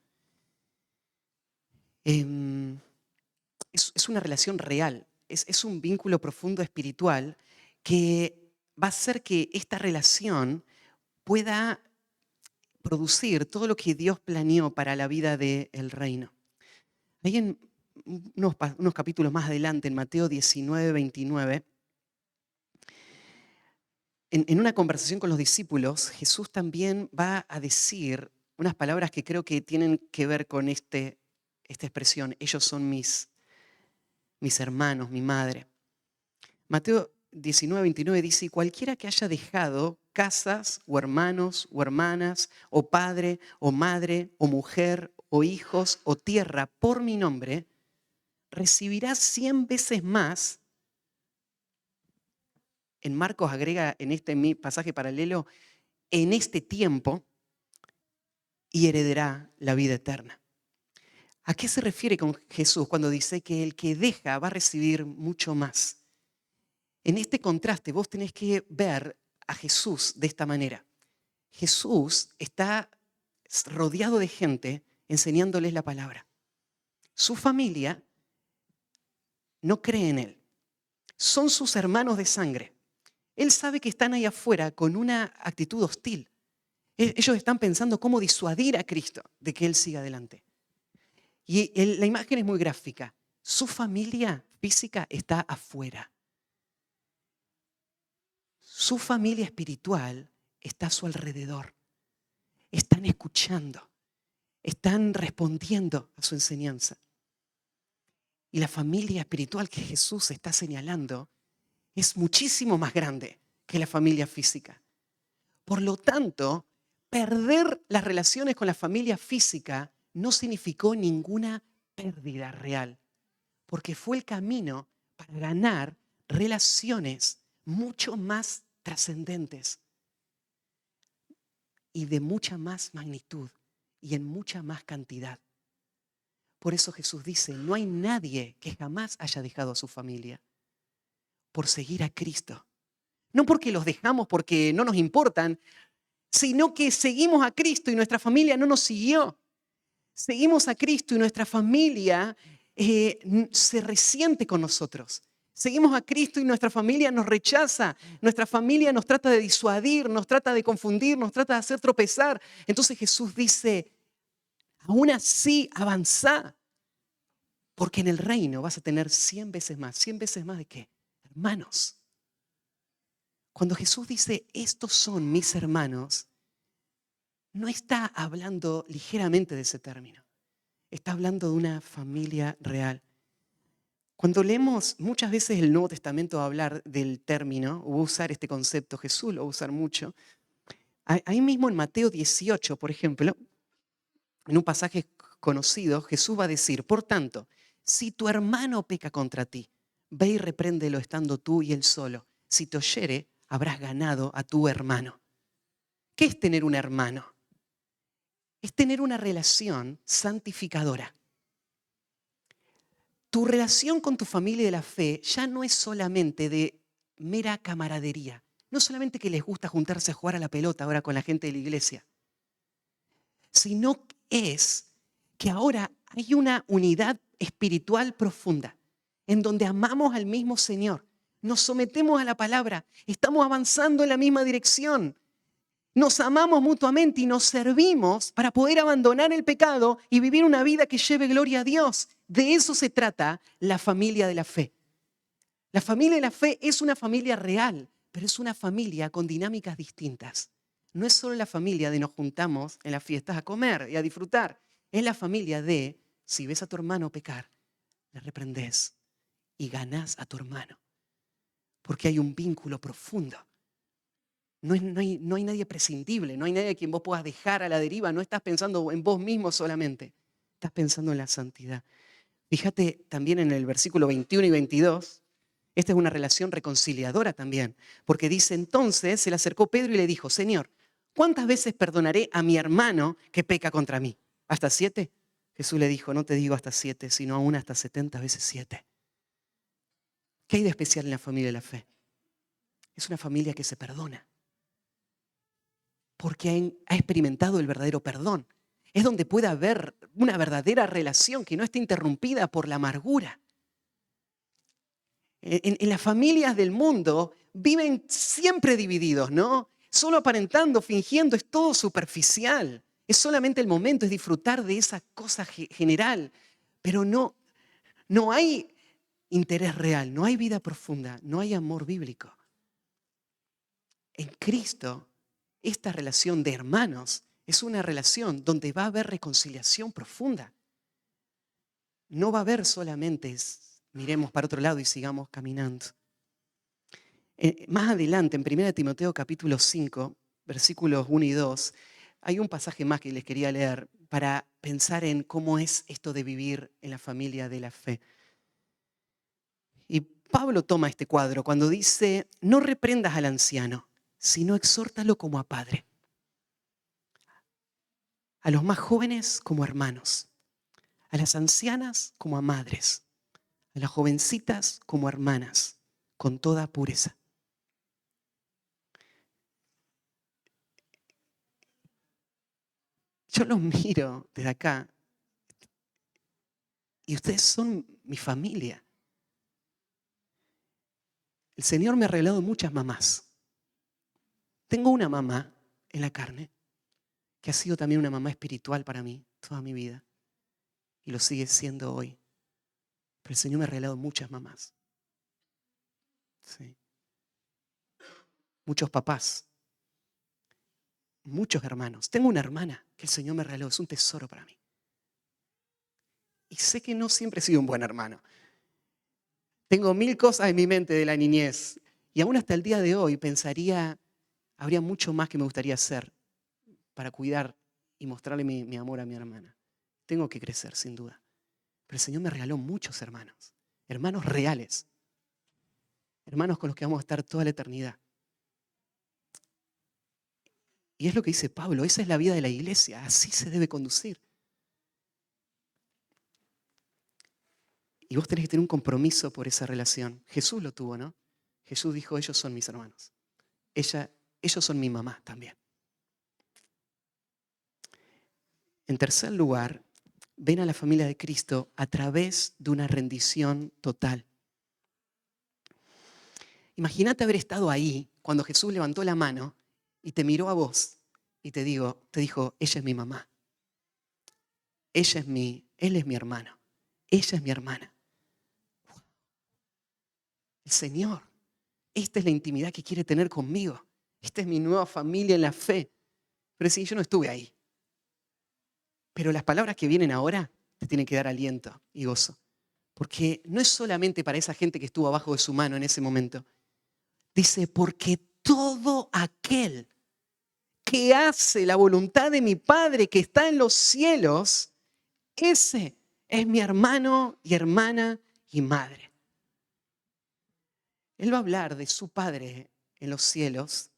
Es una relación real, es un vínculo profundo espiritual que va a hacer que esta relación pueda producir todo lo que Dios planeó para la vida del reino. Ahí en unos capítulos más adelante, en Mateo 19, 29, en una conversación con los discípulos, Jesús también va a decir unas palabras que creo que tienen que ver con esta expresión. Ellos son mis hermanos, mi madre. Mateo 19, 29 dice, y cualquiera que haya dejado casas o hermanos o hermanas o padre o madre o mujer o hijos o tierra por mi nombre, recibirá 100 veces más. En Marcos agrega en este pasaje paralelo, en este tiempo, y heredará la vida eterna. ¿A qué se refiere con Jesús cuando dice que el que deja va a recibir mucho más? En este contraste vos tenés que ver a Jesús de esta manera. Jesús está rodeado de gente enseñándoles la palabra. Su familia no cree en él. Son sus hermanos de sangre. Él sabe que están ahí afuera con una actitud hostil. Ellos están pensando cómo disuadir a Cristo de que Él siga adelante. Y la imagen es muy gráfica. Su familia física está afuera. Su familia espiritual está a su alrededor. Están escuchando. Están respondiendo a su enseñanza. Y la familia espiritual que Jesús está señalando es muchísimo más grande que la familia física. Por lo tanto, perder las relaciones con la familia física no significó ninguna pérdida real, porque fue el camino para ganar relaciones mucho más trascendentes y de mucha más magnitud y en mucha más cantidad. Por eso Jesús dice, no hay nadie que jamás haya dejado a su familia por seguir a Cristo. No porque los dejamos porque no nos importan, sino que seguimos a Cristo y nuestra familia no nos siguió. Seguimos a Cristo y nuestra familia se resiente con nosotros. Seguimos a Cristo y nuestra familia nos rechaza. Nuestra familia nos trata de disuadir, nos trata de confundir, nos trata de hacer tropezar. Entonces Jesús dice, aún así avanzá, porque en el reino vas a tener 100 veces más. ¿100 veces más de qué? Hermanos. Cuando Jesús dice, estos son mis hermanos, no está hablando ligeramente de ese término. Está hablando de una familia real. Cuando leemos muchas veces el Nuevo Testamento va a hablar del término, o va a usar este concepto, Jesús lo va a usar mucho. Ahí mismo en Mateo 18, por ejemplo, en un pasaje conocido, Jesús va a decir, por tanto, si tu hermano peca contra ti, ve y repréndelo estando tú y él solo. Si te oyere, habrás ganado a tu hermano. ¿Qué es tener un hermano? Es tener una relación santificadora. Tu relación con tu familia de la fe ya no es solamente de mera camaradería. No solamente que les gusta juntarse a jugar a la pelota ahora con la gente de la iglesia, sino es que ahora hay una unidad espiritual profunda en donde amamos al mismo Señor, nos sometemos a la palabra, estamos avanzando en la misma dirección. Nos amamos mutuamente y nos servimos para poder abandonar el pecado y vivir una vida que lleve gloria a Dios. De eso se trata la familia de la fe. La familia de la fe es una familia real, pero es una familia con dinámicas distintas. No es solo la familia de nos juntamos en las fiestas a comer y a disfrutar. Es la familia de, si ves a tu hermano pecar, le reprendés y ganás a tu hermano. Porque hay un vínculo profundo. No hay nadie prescindible, no hay nadie a quien vos puedas dejar a la deriva. No estás pensando en vos mismo solamente, estás pensando en la santidad. Fíjate también en el versículo 21 y 22, esta es una relación reconciliadora también, porque dice, entonces se le acercó Pedro y le dijo, Señor, ¿cuántas veces perdonaré a mi hermano que peca contra mí? ¿Hasta 7? Jesús le dijo, no te digo hasta 7, sino aún hasta 70 veces 7. ¿Qué hay de especial en la familia de la fe? Es una familia que se perdona, porque ha experimentado el verdadero perdón. Es donde puede haber una verdadera relación que no esté interrumpida por la amargura. En las familias del mundo viven siempre divididos, ¿no? Solo aparentando, fingiendo, es todo superficial. Es solamente el momento, es disfrutar de esa cosa general. Pero no hay interés real, no hay vida profunda, no hay amor bíblico. En Cristo, esta relación de hermanos es una relación donde va a haber reconciliación profunda. No va a haber solamente miremos para otro lado y sigamos caminando. Más adelante, en 1 Timoteo capítulo 5, versículos 1 y 2, hay un pasaje más que les quería leer para pensar en cómo es esto de vivir en la familia de la fe. Pablo toma este cuadro cuando dice, no reprendas al anciano, sino exhórtalo como a padre. A los más jóvenes como hermanos, a las ancianas como a madres, a las jovencitas como hermanas, con toda pureza. Yo los miro desde acá y ustedes son mi familia. El Señor me ha regalado muchas mamás. Tengo una mamá en la carne que ha sido también una mamá espiritual para mí toda mi vida y lo sigue siendo hoy. Pero el Señor me ha regalado muchas mamás. Sí. Muchos papás. Muchos hermanos. Tengo una hermana que el Señor me regaló. Es un tesoro para mí. Y sé que no siempre he sido un buen hermano. Tengo 1000 cosas en mi mente de la niñez. Y aún hasta el día de hoy pensaría, habría mucho más que me gustaría hacer para cuidar y mostrarle mi amor a mi hermana. Tengo que crecer, sin duda. Pero el Señor me regaló muchos hermanos. Hermanos reales. Hermanos con los que vamos a estar toda la eternidad. Y es lo que dice Pablo, esa es la vida de la iglesia, así se debe conducir. Y vos tenés que tener un compromiso por esa relación. Jesús lo tuvo, ¿no? Jesús dijo, ellos son mis hermanos. Ellos son mi mamá también. En tercer lugar, ven a la familia de Cristo a través de una rendición total. Imagínate haber estado ahí cuando Jesús levantó la mano y te miró a vos y te dijo, ella es mi mamá. Él es mi hermano. Ella es mi hermana. El Señor, esta es la intimidad que quiere tener conmigo. Esta es mi nueva familia en la fe. Pero sí, yo no estuve ahí. Pero las palabras que vienen ahora te tienen que dar aliento y gozo. Porque no es solamente para esa gente que estuvo abajo de su mano en ese momento. Dice, porque todo aquel que hace la voluntad de mi Padre que está en los cielos, ese es mi hermano y hermana y madre. Él va a hablar de su Padre en los cielos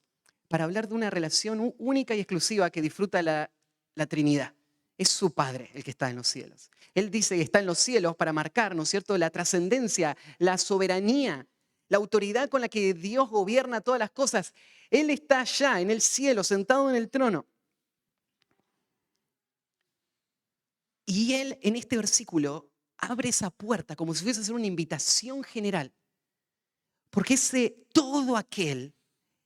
para hablar de una relación única y exclusiva que disfruta la Trinidad. Es su Padre el que está en los cielos. Él dice que está en los cielos para marcar, ¿no es cierto?, la trascendencia, la soberanía, la autoridad con la que Dios gobierna todas las cosas. Él está allá en el cielo, sentado en el trono. Y Él en este versículo abre esa puerta como si fuese a ser una invitación general. Porque todo aquel,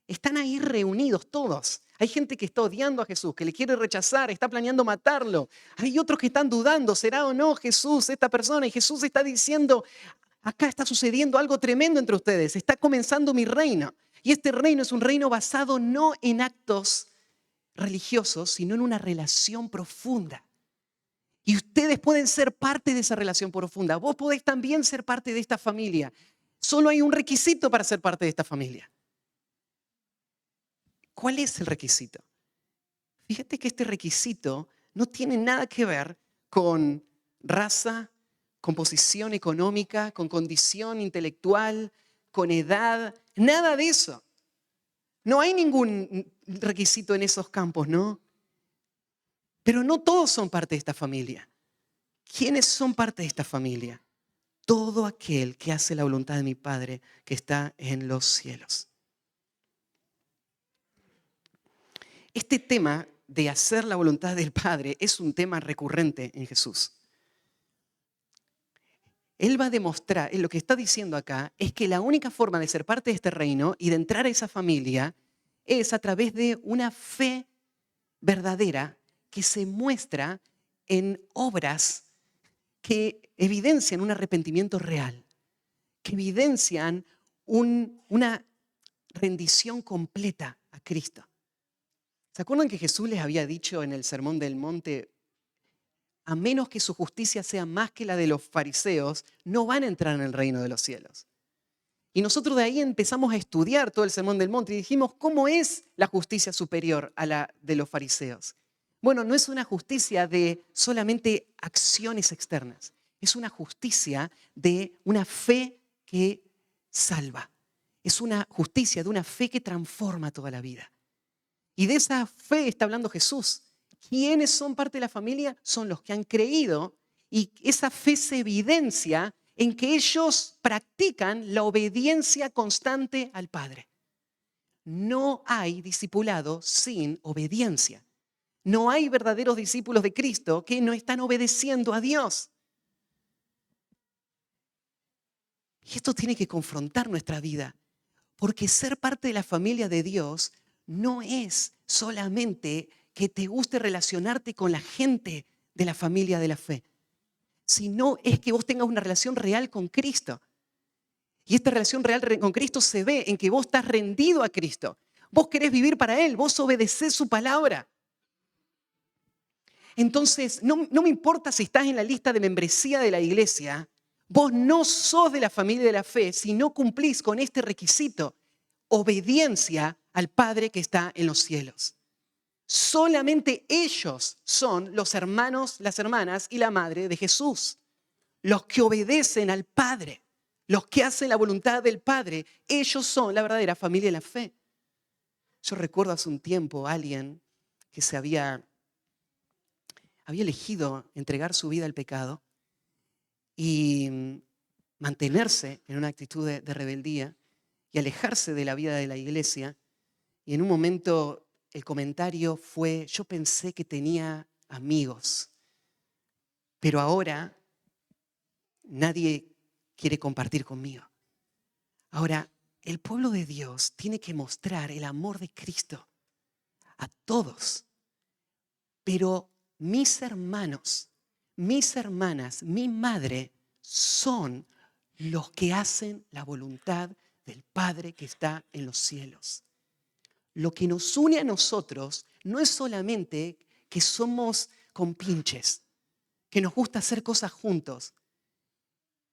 están ahí reunidos todos. Hay gente que está odiando a Jesús, que le quiere rechazar, está planeando matarlo. Hay otros que están dudando, ¿será o no Jesús esta persona? Y Jesús está diciendo, acá está sucediendo algo tremendo entre ustedes. Está comenzando mi reino. Y este reino es un reino basado no en actos religiosos, sino en una relación profunda. Y ustedes pueden ser parte de esa relación profunda. Vos podés también ser parte de esta familia. Solo hay un requisito para ser parte de esta familia. ¿Cuál es el requisito? Fíjate que este requisito no tiene nada que ver con raza, con posición económica, con condición intelectual, con edad, nada de eso. No hay ningún requisito en esos campos, ¿no? Pero no todos son parte de esta familia. ¿Quiénes son parte de esta familia? Todo aquel que hace la voluntad de mi Padre que está en los cielos. Este tema de hacer la voluntad del Padre es un tema recurrente en Jesús. Él va a demostrar, lo que está diciendo acá, es que la única forma de ser parte de este reino y de entrar a esa familia es a través de una fe verdadera que se muestra en obras que evidencian un arrepentimiento real, que evidencian una rendición completa a Cristo. ¿Se acuerdan que Jesús les había dicho en el Sermón del Monte, a menos que su justicia sea más que la de los fariseos, no van a entrar en el reino de los cielos? Y nosotros de ahí empezamos a estudiar todo el Sermón del Monte y dijimos, ¿cómo es la justicia superior a la de los fariseos? Bueno, no es una justicia de solamente acciones externas, es una justicia de una fe que salva. Es una justicia de una fe que transforma toda la vida. Y de esa fe está hablando Jesús. ¿Quiénes son parte de la familia? Son los que han creído, y esa fe se evidencia en que ellos practican la obediencia constante al Padre. No hay discipulado sin obediencia. No hay verdaderos discípulos de Cristo que no están obedeciendo a Dios. Y esto tiene que confrontar nuestra vida, porque ser parte de la familia de Dios no es solamente que te guste relacionarte con la gente de la familia de la fe, sino es que vos tengas una relación real con Cristo. Y esta relación real con Cristo se ve en que vos estás rendido a Cristo. Vos querés vivir para Él, vos obedecés su palabra. Entonces, no me importa si estás en la lista de membresía de la iglesia, vos no sos de la familia de la fe si no cumplís con este requisito: obediencia al Padre que está en los cielos. Solamente ellos son los hermanos, las hermanas y la madre de Jesús. Los que obedecen al Padre, los que hacen la voluntad del Padre, ellos son la verdadera familia de la fe. Yo recuerdo hace un tiempo a alguien que había elegido entregar su vida al pecado y mantenerse en una actitud de rebeldía y alejarse de la vida de la iglesia. Y en un momento el comentario fue: yo pensé que tenía amigos, pero ahora nadie quiere compartir conmigo. Ahora, el pueblo de Dios tiene que mostrar el amor de Cristo a todos, pero mis hermanos, mis hermanas, mi madre son los que hacen la voluntad del Padre que está en los cielos. Lo que nos une a nosotros no es solamente que somos compinches, que nos gusta hacer cosas juntos.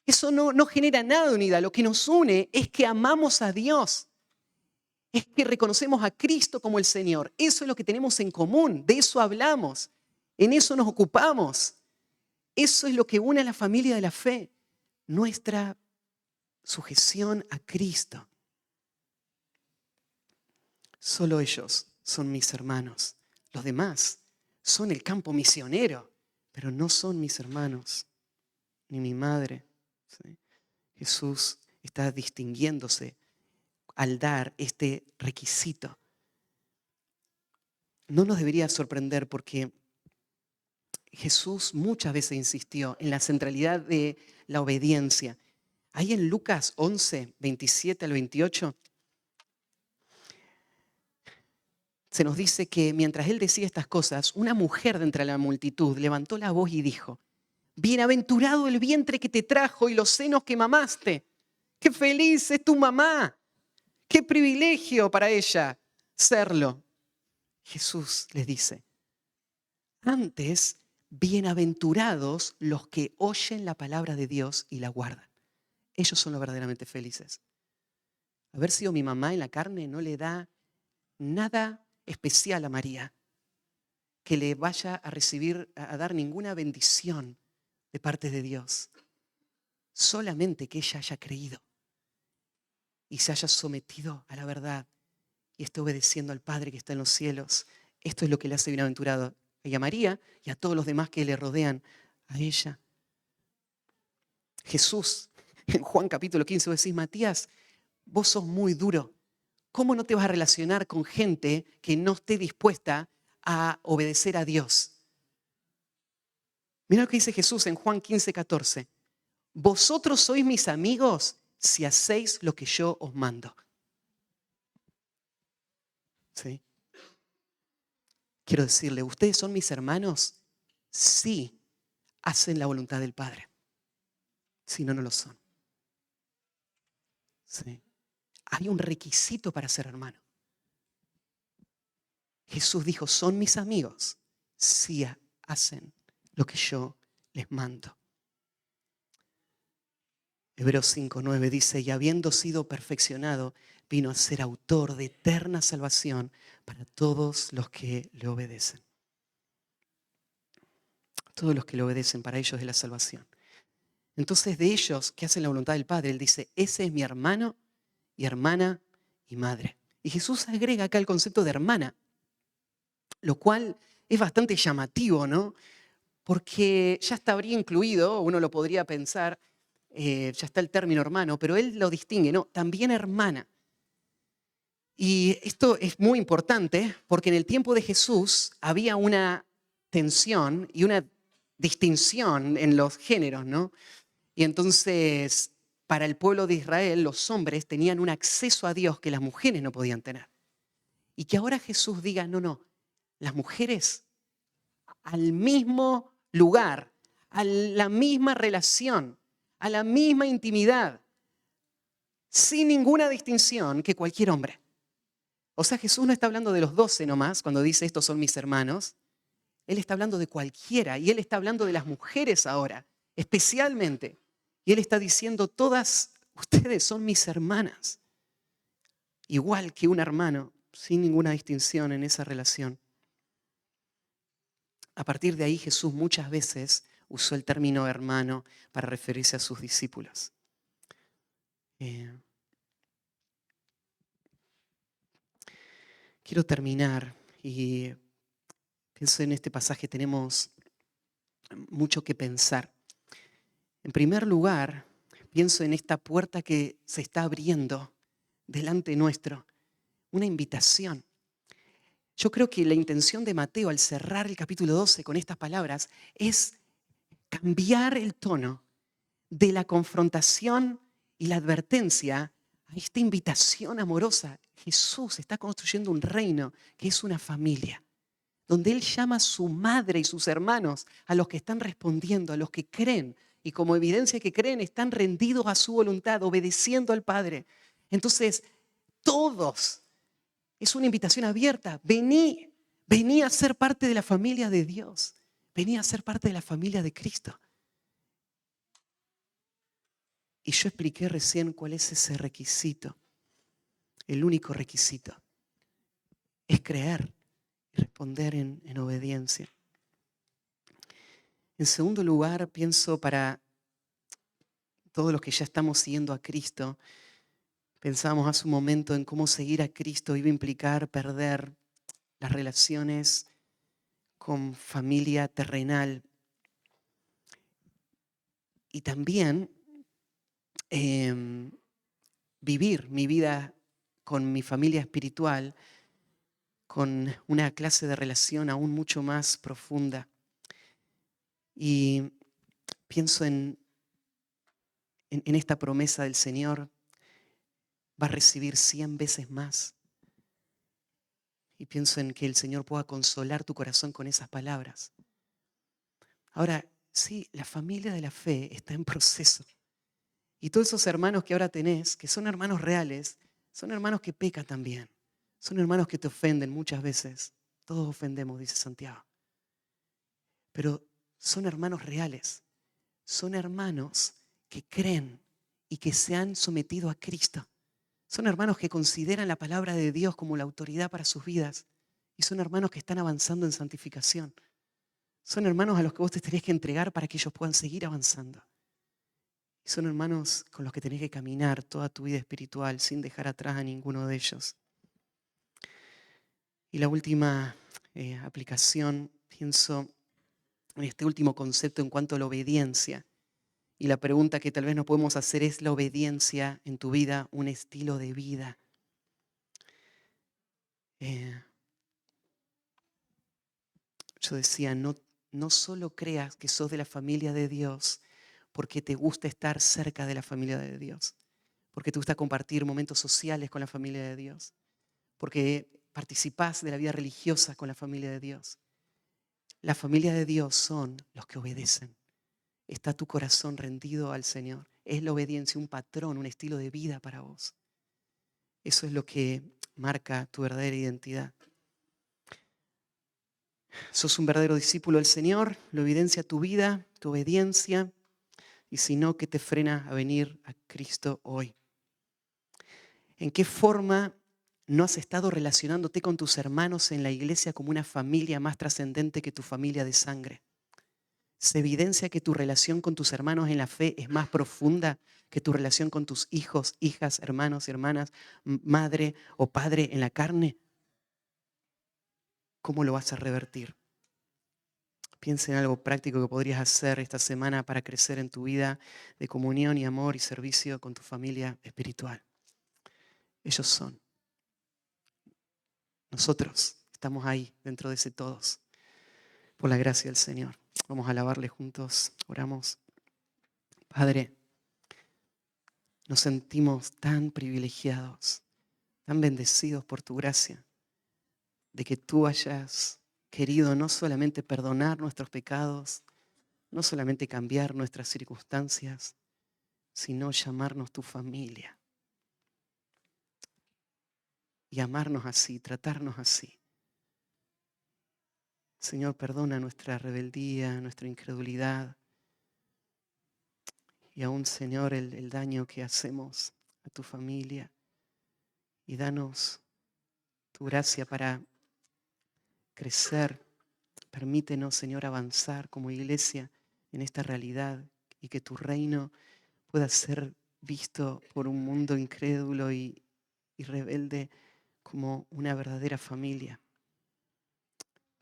Eso no genera nada de unidad. Lo que nos une es que amamos a Dios. Es que reconocemos a Cristo como el Señor. Eso es lo que tenemos en común. De eso hablamos. En eso nos ocupamos. Eso es lo que une a la familia de la fe. Nuestra sujeción a Cristo. Solo ellos son mis hermanos. Los demás son el campo misionero, pero no son mis hermanos, ni mi madre. ¿Sí? Jesús está distinguiéndose al dar este requisito. No nos debería sorprender porque Jesús muchas veces insistió en la centralidad de la obediencia. Ahí en Lucas 11, 27 al 28, se nos dice que mientras él decía estas cosas, una mujer de entre la multitud levantó la voz y dijo: bienaventurado el vientre que te trajo y los senos que mamaste. ¡Qué feliz es tu mamá! ¡Qué privilegio para ella serlo! Jesús les dice: antes, bienaventurados los que oyen la palabra de Dios y la guardan. Ellos son los verdaderamente felices. Haber sido mi mamá en la carne no le da nada especial a María que le vaya a recibir, a dar ninguna bendición de parte de Dios. Solamente que ella haya creído y se haya sometido a la verdad y esté obedeciendo al Padre que está en los cielos. Esto es lo que le hace bienaventurado a María y a todos los demás que le rodean a ella. Jesús, en Juan capítulo 15, vos decís: Matías, vos sos muy duro. ¿Cómo no te vas a relacionar con gente que no esté dispuesta a obedecer a Dios? Mira lo que dice Jesús en Juan 15, 14. Vosotros sois mis amigos si hacéis lo que yo os mando. ¿Sí? Quiero decirle, ustedes son mis hermanos si hacen la voluntad del Padre. Si no, no lo son. ¿Sí? Hay un requisito para ser hermano. Jesús dijo: son mis amigos si hacen lo que yo les mando. Hebreos 5:9 dice: y habiendo sido perfeccionado, vino a ser autor de eterna salvación para todos los que le obedecen. Todos los que le obedecen, para ellos es la salvación. Entonces de ellos que hacen la voluntad del Padre, Él dice, ese es mi hermano y hermana y madre. Y Jesús agrega acá el concepto de hermana, lo cual es bastante llamativo, ¿no? Porque ya estaría incluido, uno lo podría pensar, ya está el término hermano, pero Él lo distingue, no, también hermana. Y esto es muy importante porque en el tiempo de Jesús había una tensión y una distinción en los géneros, ¿no? Y entonces, para el pueblo de Israel, los hombres tenían un acceso a Dios que las mujeres no podían tener. Y que ahora Jesús diga, no, no, las mujeres al mismo lugar, a la misma relación, a la misma intimidad, sin ninguna distinción que cualquier hombre. O sea, Jesús no está hablando de los 12 nomás, cuando dice estos son mis hermanos. Él está hablando de cualquiera y Él está hablando de las mujeres ahora, especialmente. Y Él está diciendo, todas ustedes son mis hermanas, igual que un hermano, sin ninguna distinción en esa relación. A partir de ahí Jesús muchas veces usó el término hermano para referirse a sus discípulos. Quiero terminar y pienso en este pasaje, tenemos mucho que pensar. En primer lugar, pienso en esta puerta que se está abriendo delante nuestro, una invitación. Yo creo que la intención de Mateo al cerrar el capítulo 12 con estas palabras es cambiar el tono de la confrontación y la advertencia a esta invitación amorosa. Jesús está construyendo un reino que es una familia, donde Él llama a su madre y sus hermanos, a los que están respondiendo, a los que creen, y como evidencia que creen, están rendidos a su voluntad, obedeciendo al Padre. Entonces, todos, es una invitación abierta. Vení a ser parte de la familia de Dios. Vení a ser parte de la familia de Cristo. Y yo expliqué recién cuál es ese requisito. El único requisito es creer y responder en obediencia. En segundo lugar, pienso para todos los que ya estamos siguiendo a Cristo, pensábamos hace un momento en cómo seguir a Cristo iba a implicar perder las relaciones con familia terrenal. Y también vivir mi vida con mi familia espiritual con una clase de relación aún mucho más profunda. Y pienso en esta promesa del Señor, va a recibir 100 veces más. Y pienso en que el Señor pueda consolar tu corazón con esas palabras. Ahora, sí, la familia de la fe está en proceso. Y todos esos hermanos que ahora tenés, que son hermanos reales, son hermanos que pecan también. Son hermanos que te ofenden muchas veces. Todos ofendemos, dice Santiago. Pero son hermanos reales. Son hermanos que creen y que se han sometido a Cristo. Son hermanos que consideran la palabra de Dios como la autoridad para sus vidas. Y son hermanos que están avanzando en santificación. Son hermanos a los que vos te tenés que entregar para que ellos puedan seguir avanzando. Y son hermanos con los que tenés que caminar toda tu vida espiritual sin dejar atrás a ninguno de ellos. Y la última aplicación, pienso en este último concepto en cuanto a la obediencia. Y la pregunta que tal vez nos podemos hacer es, ¿la obediencia en tu vida un estilo de vida? Yo decía, no solo creas que sos de la familia de Dios porque te gusta estar cerca de la familia de Dios, porque te gusta compartir momentos sociales con la familia de Dios, porque participás de la vida religiosa con la familia de Dios. La familia de Dios son los que obedecen. Está tu corazón rendido al Señor. Es la obediencia un patrón, un estilo de vida para vos. Eso es lo que marca tu verdadera identidad. Sos un verdadero discípulo del Señor, lo evidencia tu vida, tu obediencia, y si no, ¿qué te frena a venir a Cristo hoy? ¿En qué forma no has estado relacionándote con tus hermanos en la iglesia como una familia más trascendente que tu familia de sangre? Se evidencia que tu relación con tus hermanos en la fe es más profunda que tu relación con tus hijos, hijas, hermanos y hermanas, madre o padre en la carne. ¿Cómo lo vas a revertir? Piensa en algo práctico que podrías hacer esta semana para crecer en tu vida de comunión y amor y servicio con tu familia espiritual. Ellos son. Nosotros estamos ahí dentro de ese todos. Por la gracia del Señor. Vamos a alabarle juntos. Oramos. Padre, nos sentimos tan privilegiados, tan bendecidos por tu gracia, de que tú hayas querido no solamente perdonar nuestros pecados, no solamente cambiar nuestras circunstancias, sino llamarnos tu familia y amarnos así, tratarnos así. Señor, perdona nuestra rebeldía, nuestra incredulidad y aún, Señor, el daño que hacemos a tu familia. Y danos tu gracia para crecer. Permítenos, Señor, avanzar como iglesia en esta realidad y que tu reino pueda ser visto por un mundo incrédulo y rebelde como una verdadera familia.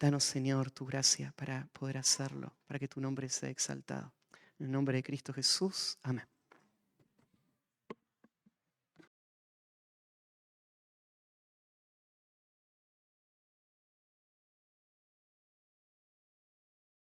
Danos, Señor, tu gracia para poder hacerlo, para que tu nombre sea exaltado. En el nombre de Cristo Jesús. Amén.